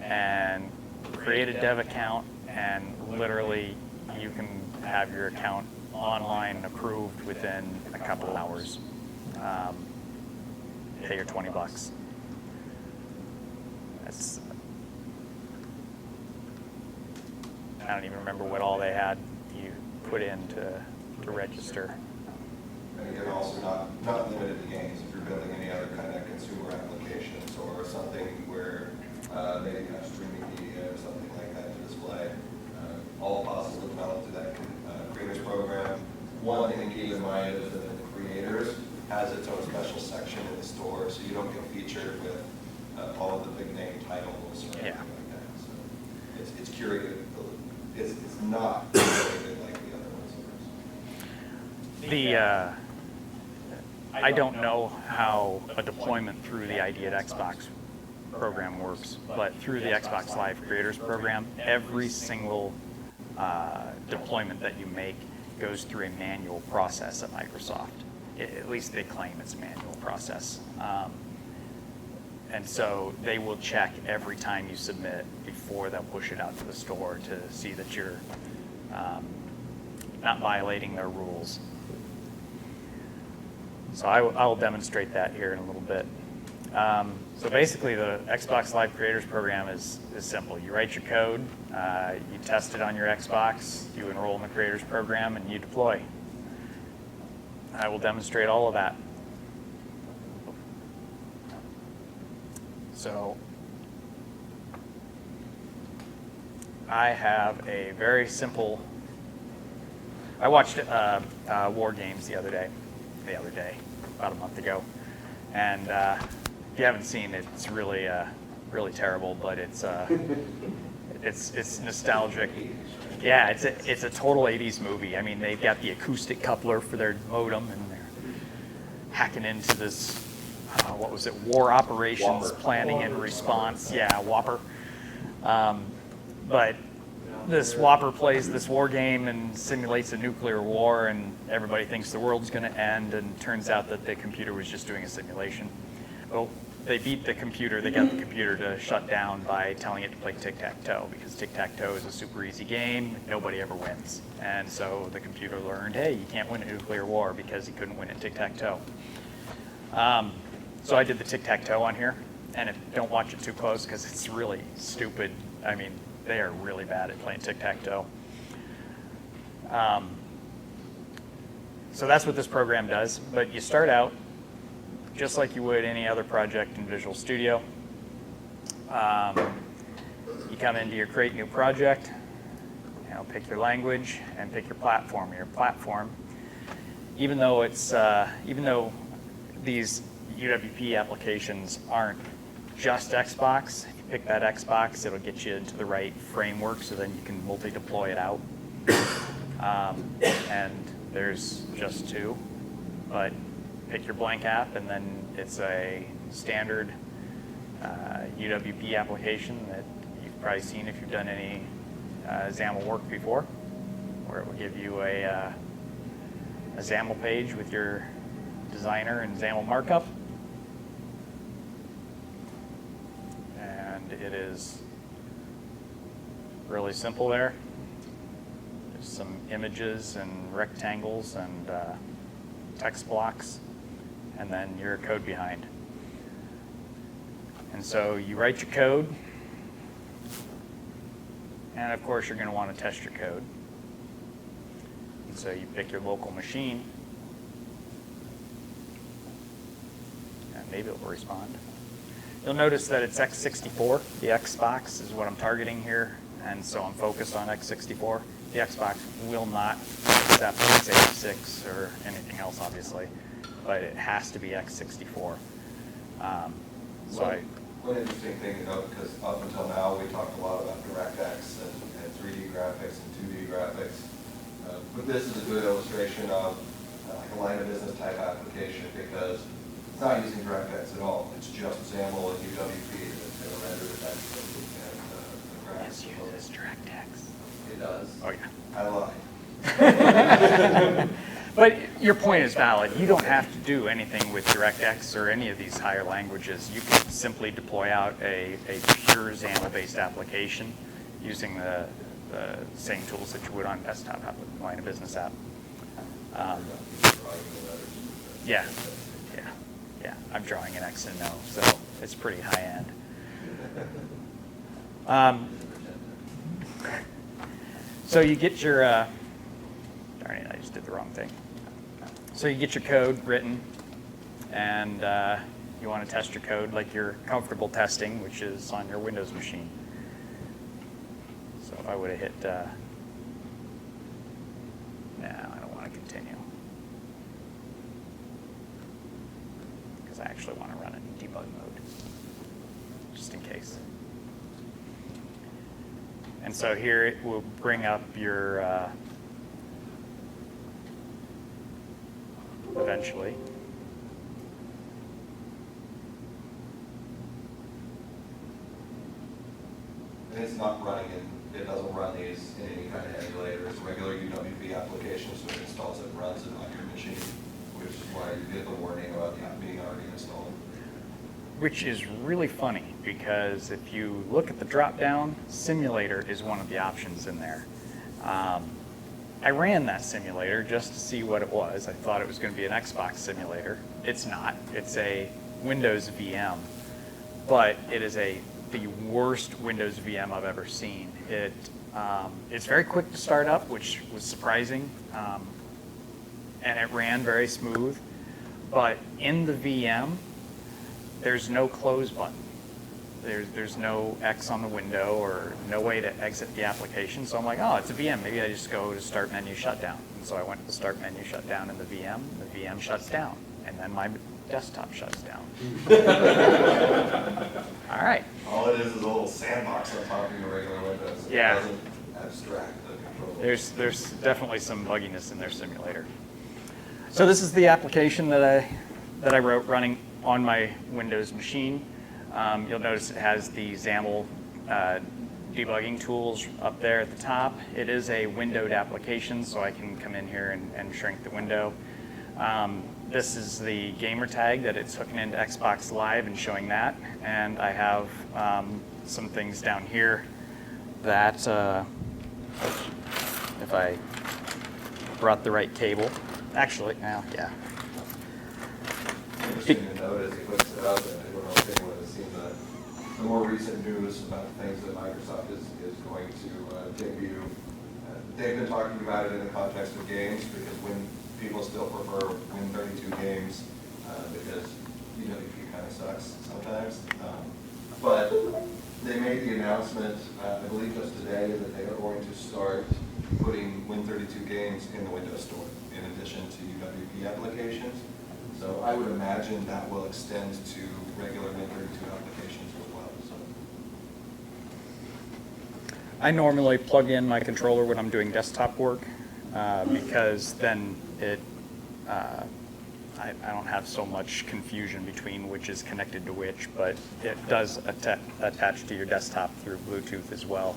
and create a dev account, and literally you can have your account online approved within a couple of hours. Pay your $20. That's, I don't even remember what all they had you put in to register. And again, also not limited to games. If you're building any other kind of consumer applications or something where maybe you have streaming media or something like that to display, all possible to develop to that creators program. One thing to keep in mind is that the creators has its own special section in the store, so you don't get featured with all of the big name titles or anything like that. So it's curated. It's not curated like the other ones. I don't know how a deployment through the ID at Xbox program works, but through the Xbox Live Creators Program, every single deployment that you make goes through a manual process at Microsoft. At least they claim it's a manual process. And so they will check every time you submit before they'll push it out to the store to see that you're not violating their rules. So I will demonstrate that here in a little bit. So basically the Xbox Live Creators Program is simple. You write your code, you test it on your Xbox, you enroll in the Creators Program, and you deploy. I will demonstrate all of that. So I have a very simple. I watched War Games the other day, about a month ago, and if you haven't seen it, it's really really terrible, but it's nostalgic. Yeah, it's a total 80s movie. I mean, they've got the acoustic coupler for their modem, and they're hacking into this, what was it, War Operations Whopper. Planning and Response. Yeah, Whopper. But this Whopper plays this war game and simulates a nuclear war, and everybody thinks the world's going to end, and turns out that the computer was just doing a simulation. Well, they beat the computer, they got the computer to shut down by telling it to play tic-tac-toe, because tic-tac-toe is a super easy game, nobody ever wins. And so the computer learned, hey, you can't win a nuclear war because you couldn't win at tic-tac-toe. So I did the tic-tac-toe on here, and don't watch it too close because it's really stupid. I mean, they are really bad at playing tic-tac-toe. So that's what this program does, but you start out just like you would any other project in Visual Studio. You come into your Create New Project, pick your language and pick your platform. Your platform, even though these UWP applications aren't just Xbox, if you pick that Xbox, it'll get you into the right framework so then you can multi-deploy it out. And there's just two, but pick your blank app, and then it's a standard UWP application that you've probably seen if you've done any XAML work before, where it will give you a XAML page with your designer and XAML markup. And it is really simple there. There's some images and rectangles and text blocks, and then your code behind. And so you write your code, and of course you're going to want to test your code. And so you pick your local machine, and maybe it will respond. You'll notice that it's x64. The Xbox is what I'm targeting here, and so I'm focused on x64. The Xbox will not accept x86 or anything else, obviously, but it has to be x64. One interesting thing to note, because up until now we talked a lot about DirectX and 3D graphics and 2D graphics, but this is a good illustration of like a line of business type application, because it's not using DirectX at all. It's just XAML and UWP that's going to render the text and the graphics. This uses DirectX. It does. Oh yeah. I lied. But your point is valid. You don't have to do anything with DirectX or any of these higher languages. You can simply deploy out a pure XAML-based application using the same tools that you would on desktop app, line of business app. Yeah. I'm drawing an X and no, so it's pretty high end. So you get your, darn it, I just did the wrong thing. So you get your code written, and you want to test your code like you're comfortable testing, which is on your Windows machine. So if I would have hit, no, I don't want to continue, because I actually want to run it in debug mode, just in case. And so here it will bring up your, eventually. And it's not running in, it doesn't run these in any kind of emulator. It's a regular UWP application, so it installs it and runs it on your machine, which is why you get the warning about the app being already installed. Which is really funny, because if you look at the drop-down, simulator is one of the options in there. I ran that simulator just to see what it was. I thought it was going to be an Xbox simulator. It's not. It's a Windows VM, but it is the worst Windows VM I've ever seen. It's very quick to start up, which was surprising, and it ran very smooth. But in the VM, there's no close button. there's no X on the window or no way to exit the application. So I'm like, oh, it's a VM. Maybe I just go to start menu shutdown. And so I went to the start menu shutdown in the VM. The VM shuts down, and then my desktop shuts down. All right. All it is a little sandbox on top of your regular Windows. Yeah. It doesn't abstract the control. There's definitely some bugginess in their simulator. So this is the application that I wrote running on my Windows machine. You'll notice it has the XAML debugging tools up there at the top. It is a windowed application, so I can come in here and shrink the window. This is the gamer tag that it's hooking into Xbox Live and showing that. And I have some things down here that, if I brought the right cable, actually, well, yeah. Interesting to note as he puts it out that I don't know if anyone has seen the more recent news about things that Microsoft is going to debut. They've been talking about it in the context of games because when people still prefer Win32 games because UWP kind of sucks sometimes. But they made the announcement, I believe just today, that they are going to start putting Win32 games in the Windows Store in addition to UWP applications. So I would imagine that will extend to regular Win32 applications as well. So. I normally plug in my controller when I'm doing desktop work because then I don't have so much confusion between which is connected to which, but it does attach to your desktop through Bluetooth as well.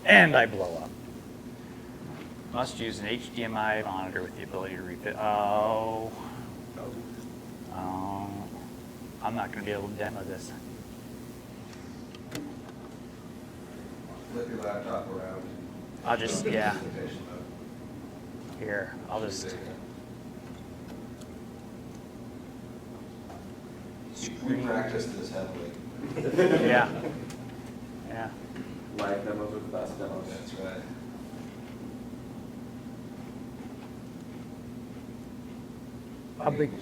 And I blow up. Must use an HDMI monitor with the ability to refit. Oh, I'm not going to be able to demo this. Flip your laptop around. I'll just, yeah. Presentation mode. Here, I'll just. We practiced this heavily. Yeah. Yeah. Live demos are the best demos. That's right.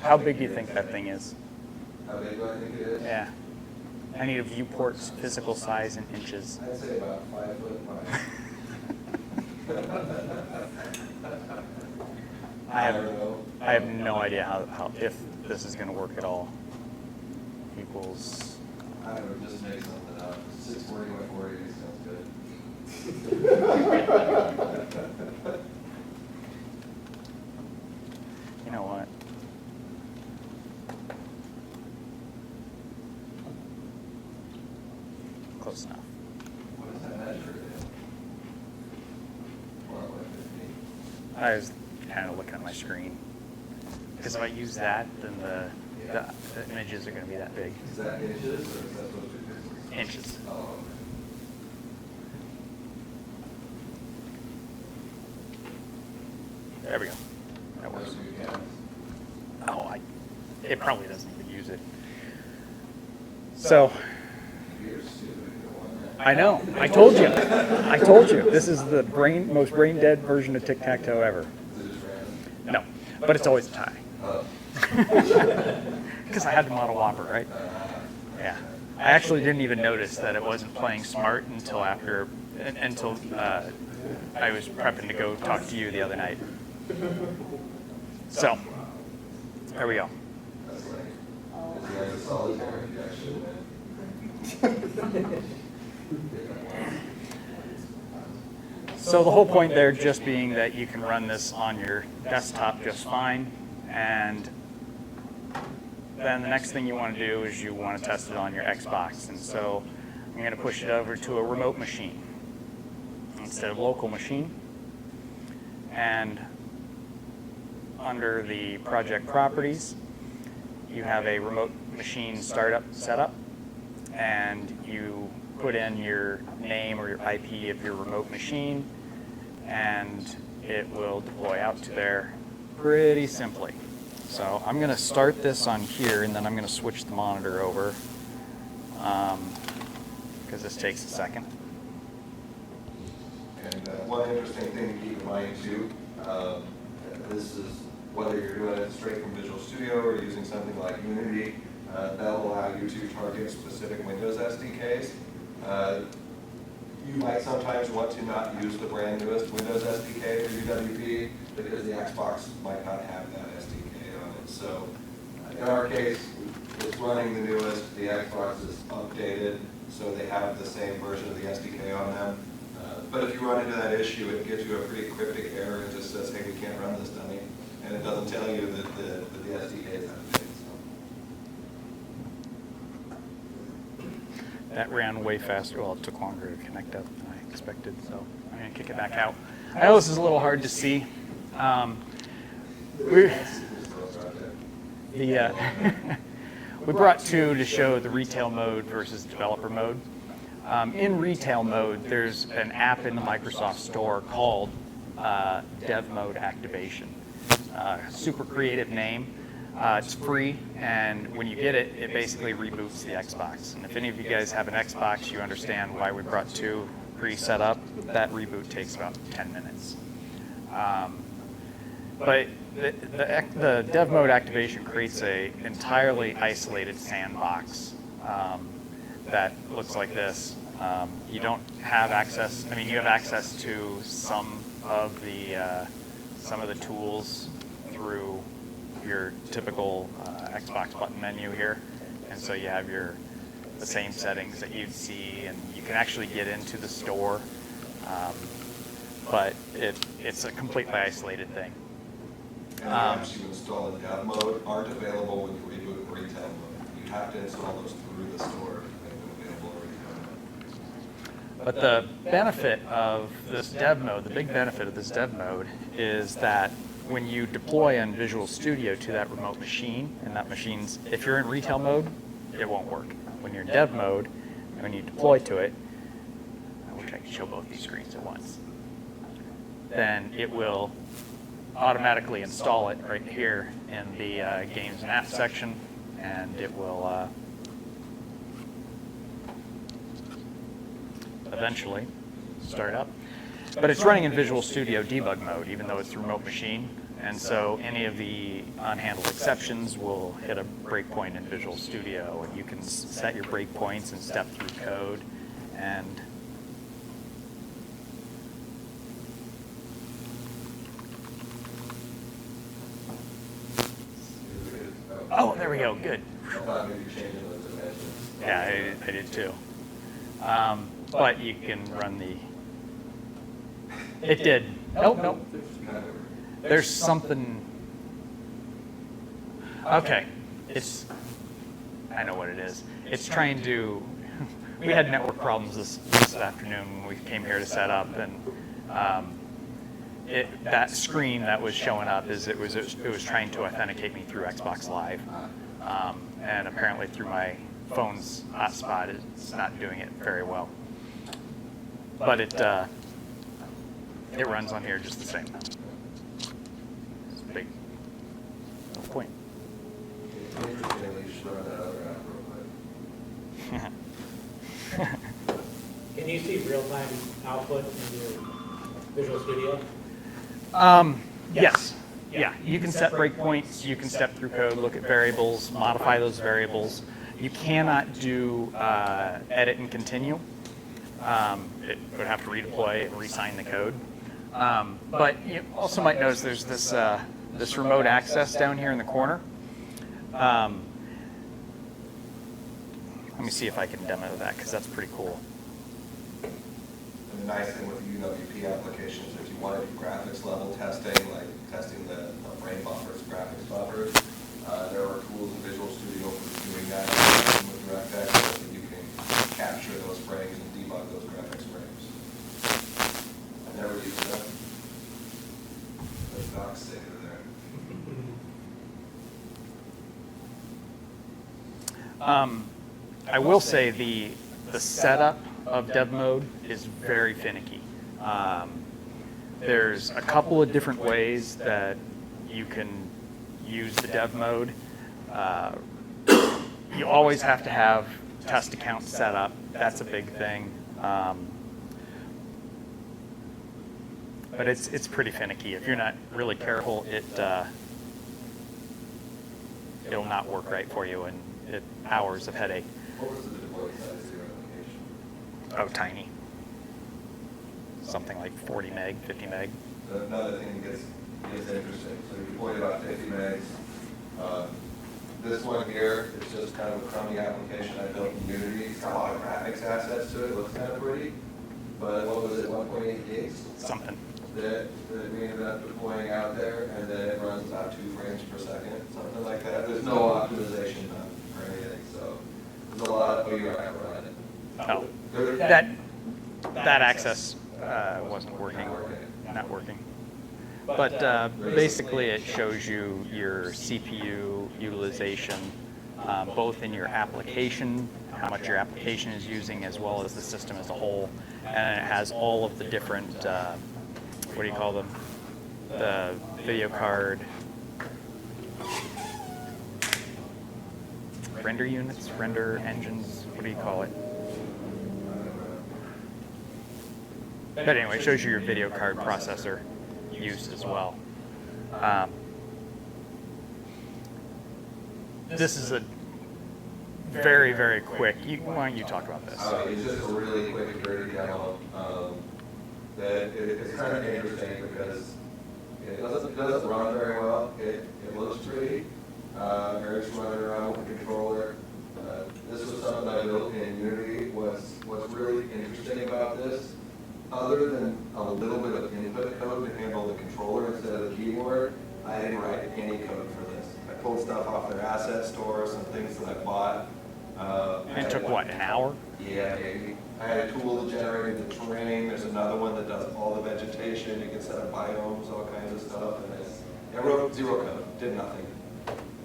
How big do you think that thing is? How big do I think it is? Yeah. I need a viewport's physical size in inches. I'd say about 5 foot wide. I don't know. have no idea how if this is going to work at all. Equals. I don't know, just make something up. 640 by 480 sounds good. You know what? Close enough. What does that measure in? 4 by 15. I was kind of looking at my screen. Because if I use that, then the images are going to be that big. Is that inches or is that supposed to be pixels? Inches. Oh, okay. There we go. That works. Those are your hands. Oh, it probably doesn't even use it. So, You're stupid, you don't want that. I know. I told you. I told you. This is the most brain dead version of tic-tac-toe ever. Is it just random? No, but it's always a tie. Oh. Because I had the Model Whopper, right? Yeah. I actually didn't even notice that it wasn't playing smart until I was prepping to go talk to you the other night. So, there we go. That's like, it's like a solitaire if you actually win. So the whole point there just being that you can run this on your desktop just fine, and then the next thing you want to do is you want to test it on your Xbox, and so I'm going to push it over to a remote machine instead of local machine, and under the project properties, you have a remote machine startup setup, and you put in your name or your IP of your remote machine, and it will deploy out to there pretty simply. So I'm going to start this on here, and then I'm going to switch the monitor over because this takes a second. And one interesting thing to keep in mind too, this is whether you're doing it straight from Visual Studio or using something like Unity, That'll allow you to target specific Windows SDKs. You might sometimes want to not use the brand newest Windows SDK for UWP because the Xbox might not have that SDK on it. So in our case, it's running the newest, the Xbox is updated, so they have the same version of the SDK on them. But if you run into that issue, it gives you a pretty cryptic error. It just says, hey, we can't run this dummy. And it doesn't tell you that the SDK is out of date. That ran way faster. Well, it took longer to connect up than I expected, so I'm going to kick it back out. I know this is a little hard to see. We brought two to show the retail mode versus developer mode. In retail mode, there's an app in the Microsoft Store called Dev Mode Activation. Super creative name. It's free, and when you get it, it basically reboots the Xbox. And if any of you guys have an Xbox, you understand why we brought two pre-set up. That reboot takes about 10 minutes. But the Dev Mode Activation creates a entirely isolated sandbox that looks like this. You don't have access, I mean, you have access to some of the tools through your typical Xbox button menu here. And so you have the same settings that you'd see, and you can actually get into the store. But it's a completely isolated thing. And the apps you install in dev mode aren't available when you reboot retail mode. You have to install those through the store to make them available in retail mode. But the benefit of this dev mode, the big benefit of this dev mode is that when you deploy in Visual Studio to that remote machine, and that machine's, if you're in retail mode, it won't work. When you're in dev mode, and when you deploy to it, I wish I could show both these screens at once, then it will automatically install it right here in the Games and Apps section, and it will eventually start up. But it's running in Visual Studio debug mode, even though it's a remote machine. And so any of the unhandled exceptions will hit a breakpoint in Visual Studio, and you can set your breakpoints and step through code. And oh, there we go. Good. I thought maybe changing those dimensions. Yeah, I did too. But you can run the. It did. Nope, nope. There's something. Okay, I know what it is. It's trying to. We had network problems this afternoon when we came here to set up, and that screen that was showing up it was trying to authenticate me through Xbox Live, and apparently through my phone's hotspot, it's not doing it very well. But it runs on here just the same. It's a big no point. Interestingly, you should run that other app real quick. Can you see real-time output in your Visual Studio? Yes. Yeah, you can set breakpoints, you can step through code, look at variables, modify those variables. You cannot do edit and continue. It would have to redeploy and re-sign the code. But you also might notice there's this remote access down here in the corner. Let me see if I can demo that, because that's pretty cool. And the nice thing with the UWP applications, if you want to do graphics level testing, like testing the frame buffers, graphics buffers, there are tools in Visual Studio for doing that with DirectX, so that you can capture those frames and debug those graphics frames. I never used them. The docs say they're there. I will say the setup of dev mode is very finicky. There's a couple of different ways that you can use the dev mode. You always have to have test account set up. That's a big thing. But it's pretty finicky. If you're not really careful, it'll not work right for you, and hours of headache. What was the deploy size of your application? Oh, tiny. Something like 40 meg, 50 meg. Another thing that gets interesting, so you deploy about 50 megs. This one here is just kind of a crummy application I built in Unity. It's got a lot of graphics assets to it, looks kind of pretty. But what was it, 1.8 gigs? Something. That we ended up deploying out there, and then it runs about 2 frames per second, something like that. There's no optimization done or anything, so there's a lot of, you're not running it. Oh, There- that access wasn't working, not working. But basically it shows you your CPU utilization, both in your application, how much your application is using, as well as the system as a whole. And it has all of the different, what do you call them? The video card render units, render engines, what do you call it? But anyway, it shows you your video card processor use as well. This is a very, very quick, why don't you talk about this? It's just a really quick, dirty demo. It's kind of interesting because it doesn't run very well. It looks pretty. Eric's running around with the controller. This was something I built in Unity. What's really interesting about this, other than a little bit of input code to handle the controller instead of the keyboard, I didn't write any code for this. I pulled stuff off their asset store, some things that I bought. It took what, an hour? Yeah, maybe. I had a tool that generated the terrain. There's another one that does all the vegetation. You can set up biomes, all kinds of stuff. And I wrote zero code, did nothing.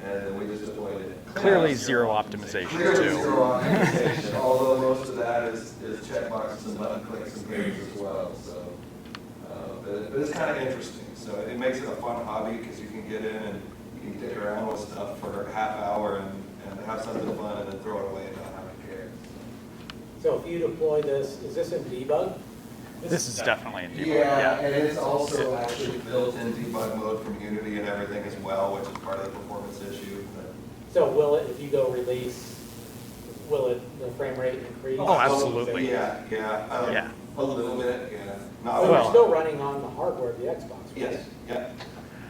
And then we just deployed it. Clearly zero optimization Clearly too. zero optimization, although most of that is checkboxes and button clicks and things as well. So, but it's kind of interesting. So it makes it a fun hobby because you can get in and you can dick around with stuff for a half hour and have something fun and then throw it away and not have to care. So if you deploy this, is this in debug? This is definitely in debug, Yeah, yeah. and it's also actually built in debug mode from Unity and everything as well, which is part of the performance issue. So will it, if you go release, will it, the frame rate increase? Oh, absolutely. Yeah. Yeah. A little bit, yeah. Not So Well- you're still running on the hardware of the Xbox, right? Yes, yeah.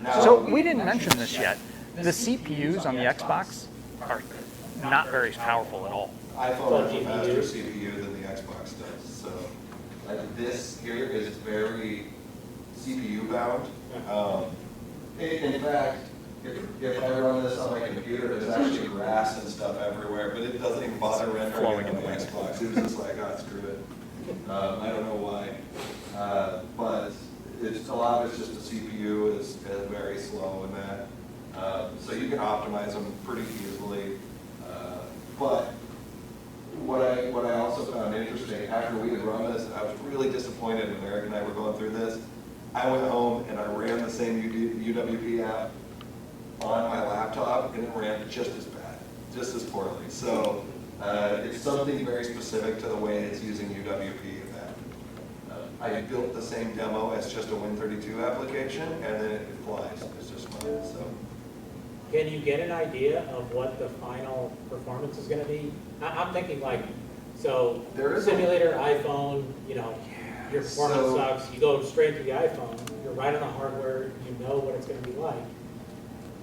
Now- So we didn't mention this yet. The CPUs on the Xbox are not very powerful at all. iPhone has a GPU. faster CPU than the Xbox does, so this here is very CPU bound. In fact, if I run this on my computer, there's actually grass and stuff everywhere, but it doesn't even bother rendering Flowing it in on the the wind. Xbox. It was just like, oh, screw it. I don't know why. But it's, a lot of it's just the CPU is very slow in that. So you can optimize them pretty easily. But what I also found interesting, after we had run this, I was really disappointed when Eric and I were going through this. I went home and I ran the same UWP app on my laptop, and it ran just as bad, just as poorly. So it's something very specific to the way it's using UWP in that. I built the same demo as just a Win32 application, and then it flies. It's just fine. So. Can you get an idea of what the final performance is gonna be? I'm thinking like, so There is a- simulator, iPhone, you know, your performance So- sucks, you go straight to the iPhone, you're right on the hardware, you know what it's gonna be like.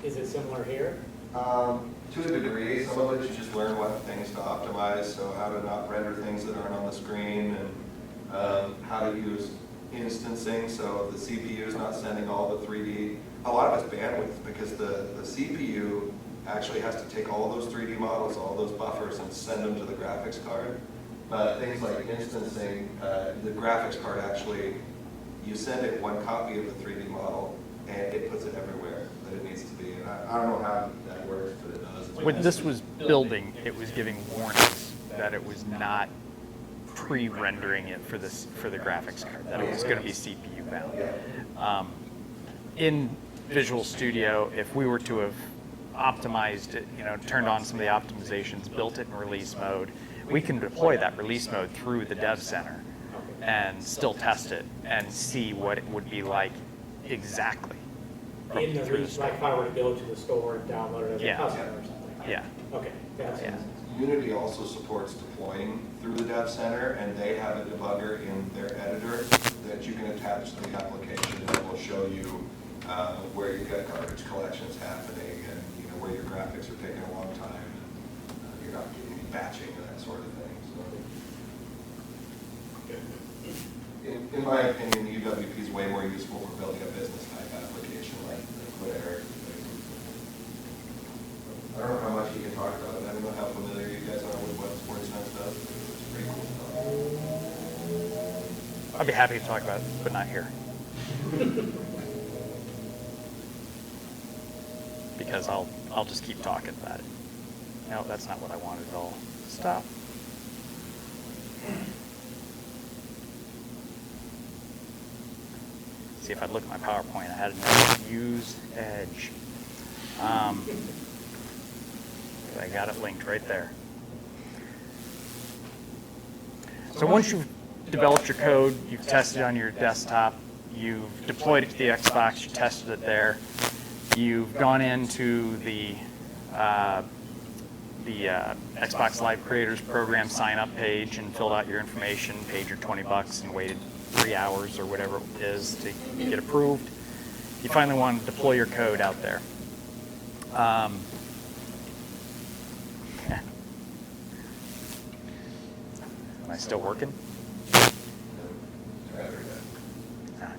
Is it similar here? To a degree, some of it you just learn what things to optimize, so how to not render things that aren't on the screen, and how to use instancing, so the CPU is not sending all the 3D. A lot of it's bandwidth, because the CPU actually has to take all those 3D models, all those buffers, and send them to the graphics card. But things like instancing, the graphics card actually, you send it one copy of the 3D model, and it puts it everywhere that it needs to be. And I don't know how that works, but it does. When this was building, it was giving warnings that it was not pre-rendering it for the graphics card, that it was going to be CPU bound. In Visual Studio, if we were to have optimized it, turned on some of the optimizations, built it in release mode, we can deploy that release mode through the dev center and still test it and see what it would be like exactly. In the through like if I were to go to the store and download it as a Yeah. customer or something? Yeah. Okay, that's, Yeah. Unity also supports deploying through the Dev Center, and they have a debugger in their editor that you can attach to the application that will show you where you've got garbage collections happening, and where your graphics are taking a long time, and you're not getting any batching and that sort of thing. So, in my opinion, UWP is way more useful for building a business type application like what Eric. I don't know how much you can talk about it. I don't know how familiar you guys are with what SportsNet does. It's pretty cool stuff. I'd be happy to talk about it, but not here. Because I'll just keep talking about it. No, that's not what I wanted at all. Stop. See, if I look at my PowerPoint, I had to use Edge. I got it linked right there. So once you've developed your code, you've tested it on your desktop, you've deployed it to the Xbox, you tested it there, you've gone into the Xbox Live Creators Program sign-up page and filled out your information, paid your $20 and waited 3 hours or whatever it is to get approved. You finally want to deploy your code out there. Am I still working? I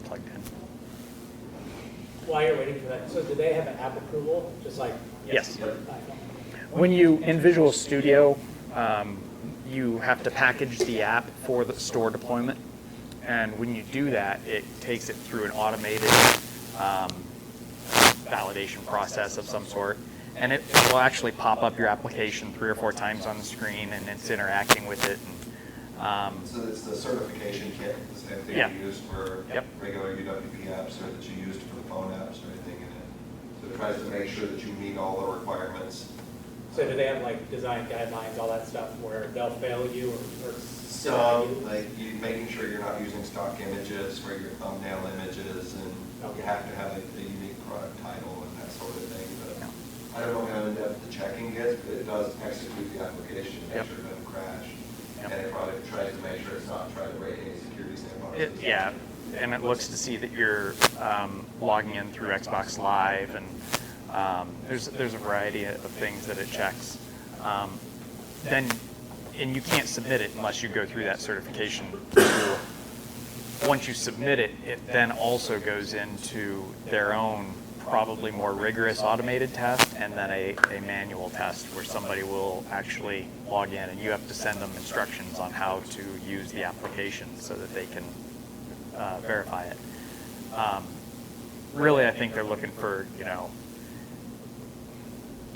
plugged in. while you're waiting for that, so do they have an app approval, just like? Yes. iPhone? When you, in Visual Studio, you have to package the app for the store deployment. And when you do that, it takes it through an automated validation process of some sort. And it will actually pop up your application 3 or 4 times on the screen, and it's interacting with it. So it's the certification kit, the same thing Yeah. you use for Yep. regular UWP apps, or that you used for the phone apps or anything in it. So it tries to make sure that you meet all the requirements. So do they have like design guidelines, all that stuff, where they'll fail you or So, deny you? like, making sure you're not using stock images for your thumbnail images, and you have to have a unique product title and that sort of thing. But I don't know how in-depth the checking gets, but it does execute the application, make Yep. sure it doesn't crash. Yep. And it probably tries to make sure it's not trying to break any security sandboxes. Yeah, and it looks to see that you're logging in through Xbox Live, and there's a variety of things that it checks. And you can't submit it unless you go through that certification tool. Once you submit it, it then also goes into their own probably more rigorous automated test, and then a manual test where somebody will actually log in, and you have to send them instructions on how to use the application so that they can verify it. Really, I think they're looking for,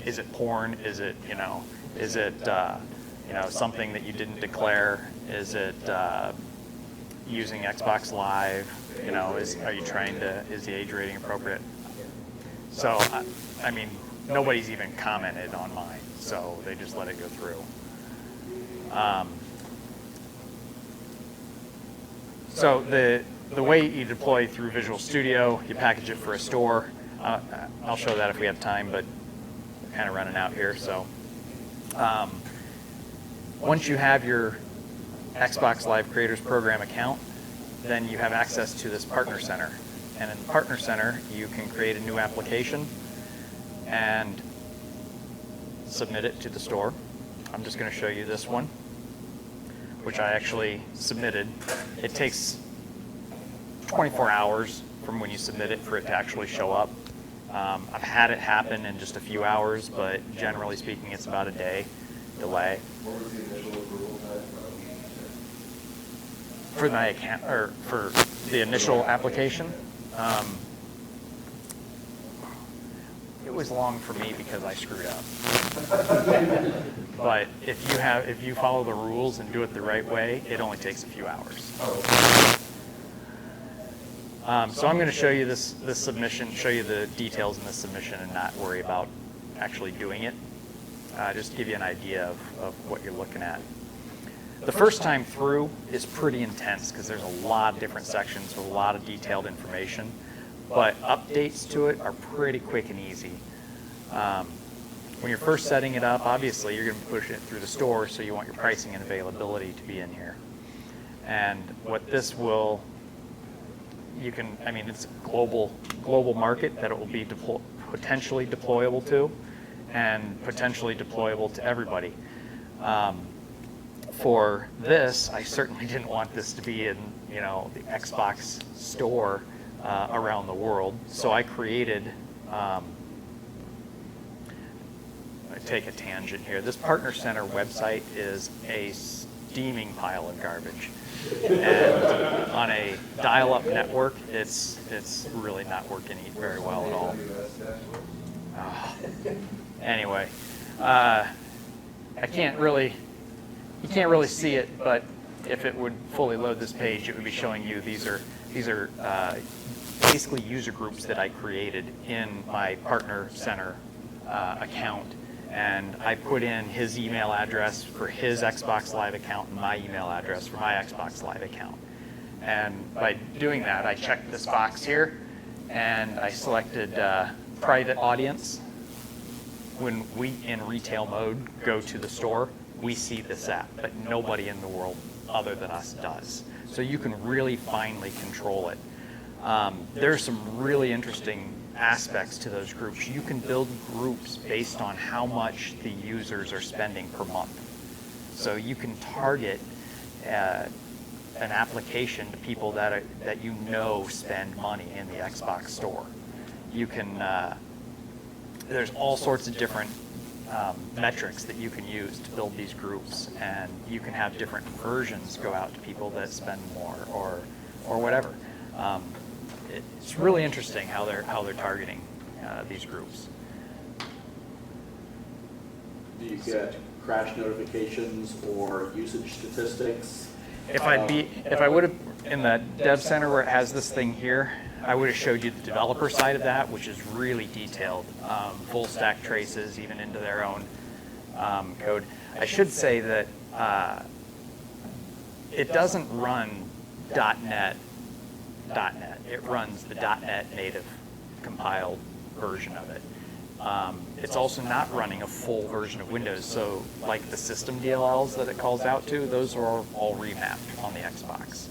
is it porn? Is it, is it, something that you didn't declare? Is it using Xbox Live? Are you trying to, is the age rating appropriate? So, I mean, nobody's even commented on mine, so they just let it go through. So the way you deploy through Visual Studio, you package it for a store. I'll show that if we have time, but we're kind of running out here. So once you have your Xbox Live Creators Program account, then you have access to this Partner Center. And in the Partner Center, you can create a new application and submit it to the store. I'm just going to show you this one, which I actually submitted. It takes 24 hours from when you submit it for it to actually show up. I've had it happen in just a few hours, but generally speaking, it's about a day delay. What was the initial approval time? For my account, or for the initial application, it was long for me because I screwed up. But if you follow the rules and do it the right way, it only takes a few hours. So I'm going to show you this submission, show you the details in this submission, and not worry about actually doing it. Just to give you an idea of what you're looking at. The first time through is pretty intense because there's a lot of different sections with a lot of detailed information, but updates to it are pretty quick and easy. when you're first setting it up, obviously you're going to push it through the store, so you want your pricing and availability to be in here. And what this will, I mean, it's a global market that it will be potentially deployable to, and potentially deployable to everybody. For this, I certainly didn't want this to be in, the Xbox store around the world. So I created, I take a tangent here. This Partner Center website is a steaming pile of garbage. And on a dial-up network, it's really not working very well at all. Anyway, you can't really see it, but if it would fully load this page, it would be showing you these are basically user groups that I created in my Partner Center account. And I put in his email address for his Xbox Live account and my email address for my Xbox Live account. And by doing that, I checked this box here, and I selected private audience. When we, in retail mode, go to the store, we see this app, but nobody in the world other than us does. So you can really finely control it. There's some really interesting aspects to those groups. You can build groups based on how much the users are spending per month. So you can target an application to people that spend money in the Xbox store. You can, there's all sorts of different metrics that you can use to build these groups, and you can have different versions go out to people that spend more or whatever. It's really interesting how they're targeting these groups. Do you get crash notifications or usage statistics? If I would have, in the Dev Center where it has this thing here, I would have showed you the developer side of that, which is really detailed, full stack traces even into their own code. I should say that it doesn't run .NET. It runs the .NET native compiled version of it. It's also not running a full version of Windows, so like the system DLLs that it calls out to, those are all remapped on the Xbox.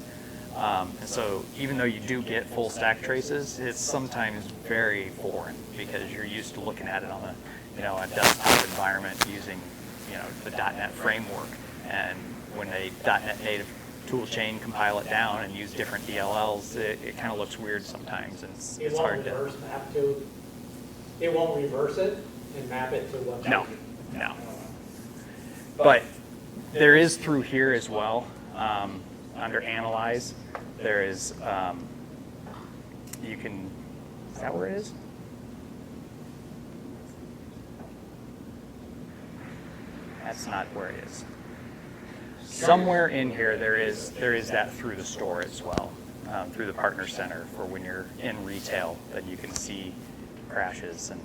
And so even though you do get full stack traces, it's sometimes very foreign because you're used to looking at it on a desktop environment using the .NET framework, and when a .NET native toolchain compile it down and use different DLLs, it kind of looks weird sometimes, and it's hard to. It won't reverse it and map it to what. No. But there is through here as well, under Analyze, there is, you can, is that where it is? That's not where it is. Somewhere in here there is that through the store as well, through the Partner Center for when you're in retail, that you can see crashes and.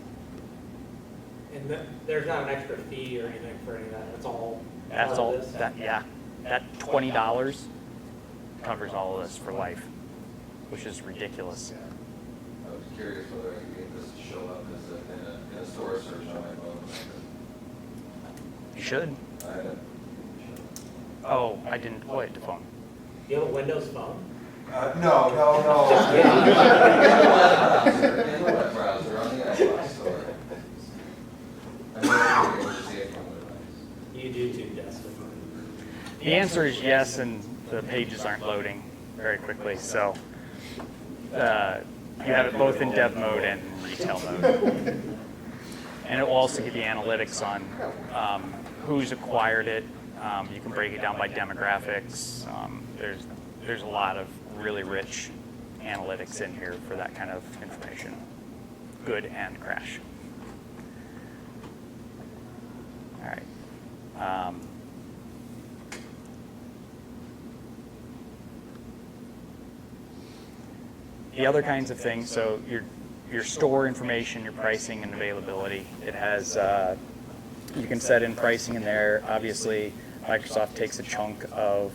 And there's not an extra fee or anything for any of that. That's all. That's all. That $20 covers all of this for life, which is ridiculous. I was curious whether I could get this to show up as in a store search on my phone. You should. I had Oh, I didn't deploy it to phone. You have a Windows phone? No. In the web browser on the Xbox store. I'm not able to see it from the device. You do too, Justin. The answer is yes, and the pages aren't loading very quickly. So you have it both in dev mode and retail mode. And it will also give you analytics on who's acquired it. You can break it down by demographics. There's a lot of really rich analytics in here for that kind of information, good and crash. All right. The other kinds of things, so your store information, your pricing and availability. It has, you can set in pricing in there. Obviously, Microsoft takes a chunk of,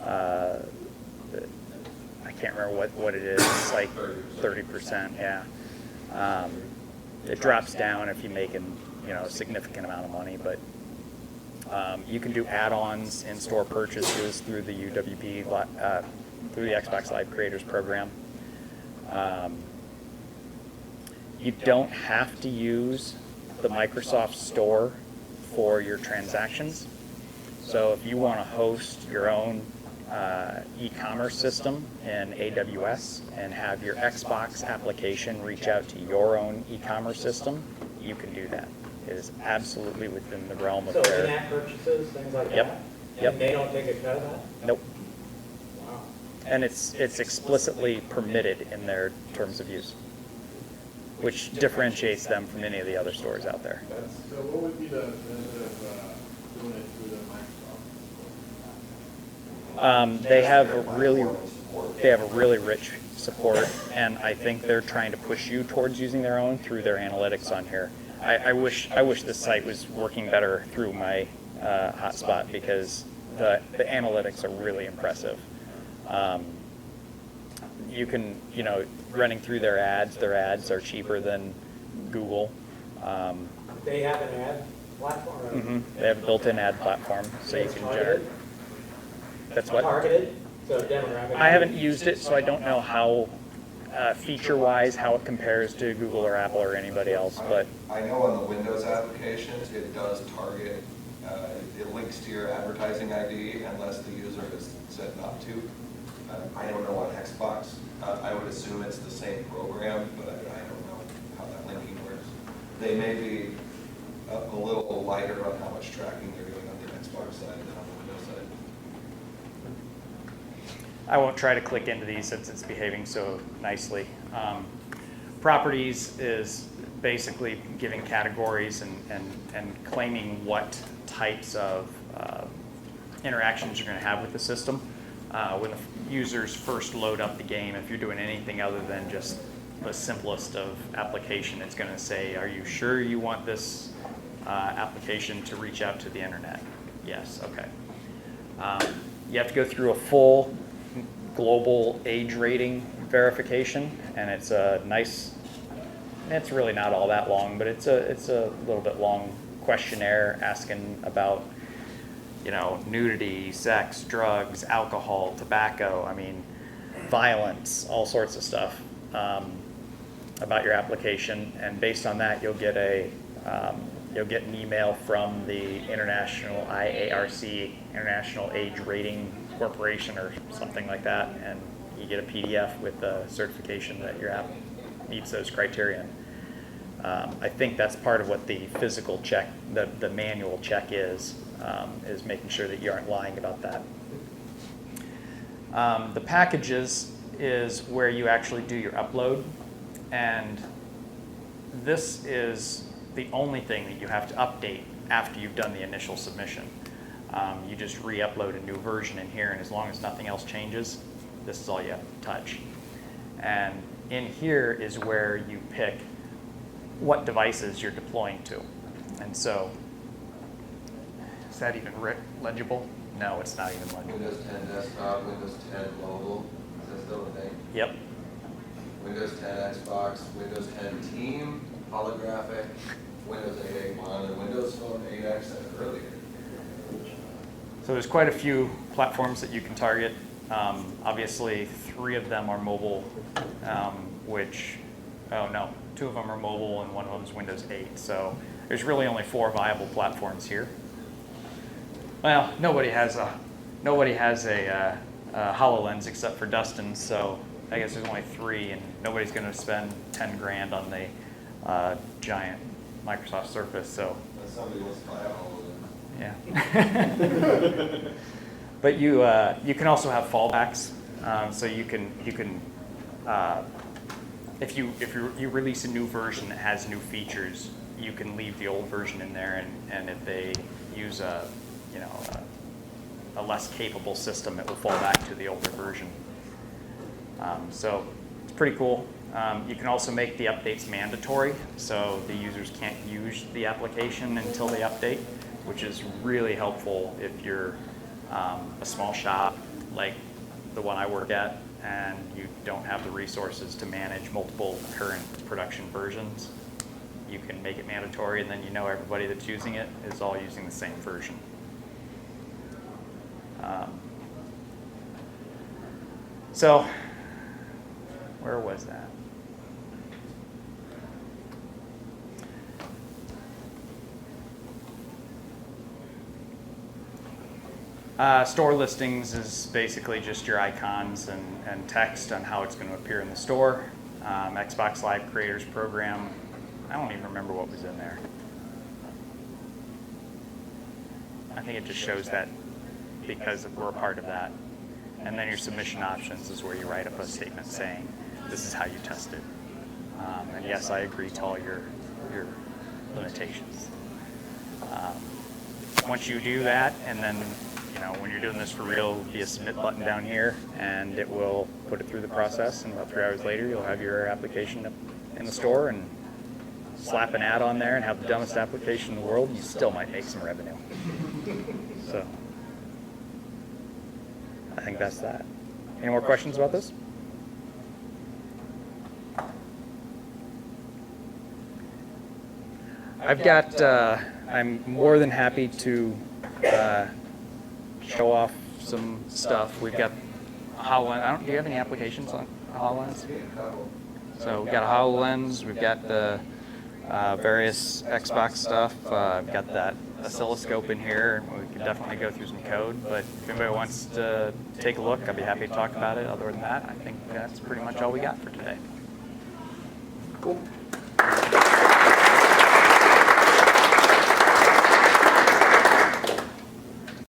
I can't remember what it is, it's like 30%, yeah. It drops down if you make a significant amount of money, but you can do add-ons in-store purchases through the UWP, through the Xbox Live Creators Program. You don't have to use the Microsoft Store for your transactions. So if you want to host your own e-commerce system in AWS and have your Xbox application reach out to your own e-commerce system, you can do that. It is absolutely within the realm of So their... in-app purchases, things like Yep. that? Yep. And they don't take a cut of that? Nope. Wow. And it's explicitly permitted in their terms of use, which differentiates them from any of the other stores out there. So what would be the benefit of doing it through the Microsoft? They have a really rich support, and I think they're trying to push you towards using their own through their analytics on here. I wish this site was working better through my hotspot, because the analytics are really impressive. You can, running through their ads are cheaper than Google. They have an ad platform? Or They have a built-in ad platform, so you it's can targeted? generate. That's what? Targeted? So demographic? I haven't used it, so I don't know how, feature-wise, how it compares to Google or Apple or anybody else, but I know on the Windows applications, it does target, it links to your advertising ID unless the user has said not to. I don't know on Xbox. I would assume it's the same program, but I don't know how that linking works. They may be a little lighter on how much tracking they're doing on the Xbox side than on the Windows side. I won't try to click into these since it's behaving so nicely. Properties is basically giving categories and claiming what types of interactions you're going to have with the system. When the users first load up the game, if you're doing anything other than just the simplest of application, it's going to say, are you sure you want this application to reach out to the internet? Yes, okay. You have to go through a full global age rating verification, and it's a nice, it's really not all that long, but it's a little bit long questionnaire asking about nudity, sex, drugs, alcohol, tobacco, violence, all sorts of stuff about your application. And based on that, you'll get an email from the International IARC, International Age Rating Corporation or something like that, and you get a PDF with the certification that your app meets those criteria. I think that's part of what the physical check, the manual check is making sure that you aren't lying about that. The packages is where you actually do your upload, and this is the only thing that you have to update after you've done the initial submission. You just re-upload a new version in here, and as long as nothing else changes, this is all you have to touch. And in here is where you pick what devices you're deploying to. And so, is that even legible? No, it's not even legible. Windows 10 desktop, Windows 10 mobile, is that still a thing? Yep. Windows 10 Xbox, Windows 10 Team, holographic, Windows 8.1, and Windows Phone 8X and earlier. So there's quite a few platforms that you can target. Obviously, 3 of them are mobile, two of them are mobile and one of them is Windows 8. So there's really only 4 viable platforms here. Well, nobody has a HoloLens except for Dustin, so I guess there's only 3, and nobody's going to spend 10 grand on the giant Microsoft Surface. So Unless somebody wants to buy a HoloLens. yeah. But you can also have fallbacks. So you can if you release a new version that has new features, you can leave the old version in there, and if they use a less capable system, it will fall back to the older version. So it's pretty cool. You can also make the updates mandatory, so the users can't use the application until they update, which is really helpful if you're a small shop like the one I work at, and you don't have the resources to manage multiple current production versions. you can make it mandatory, and then you know everybody that's using it is all using the same version. So, where was that? Store listings is basically just your icons and text on how it's going to appear in the store. Xbox Live Creators Program, I don't even remember what was in there. I think it just shows that because we're a part of that. And then your submission options is where you write up a statement saying, this is how you test it. And yes, I agree to all your limitations. Once you do that, and then when you're doing this for real, there'll be a submit button down here, and it will put it through the process, and about 3 hours later, you'll have your application up in the store, and slap an ad on there and have the dumbest application in the world, you still might make some revenue. So, I think that's that. Any more questions about this? I've got, I'm more than happy to show off some stuff. We've got HoloLens. Do you have any applications on HoloLens? So we've got a HoloLens. We've got the various Xbox stuff. I've got that oscilloscope in here, and we can definitely go through some code. But if anybody wants to take a look, I'd be happy to talk about it. Other than that, I think that's pretty much all we got for today. Cool.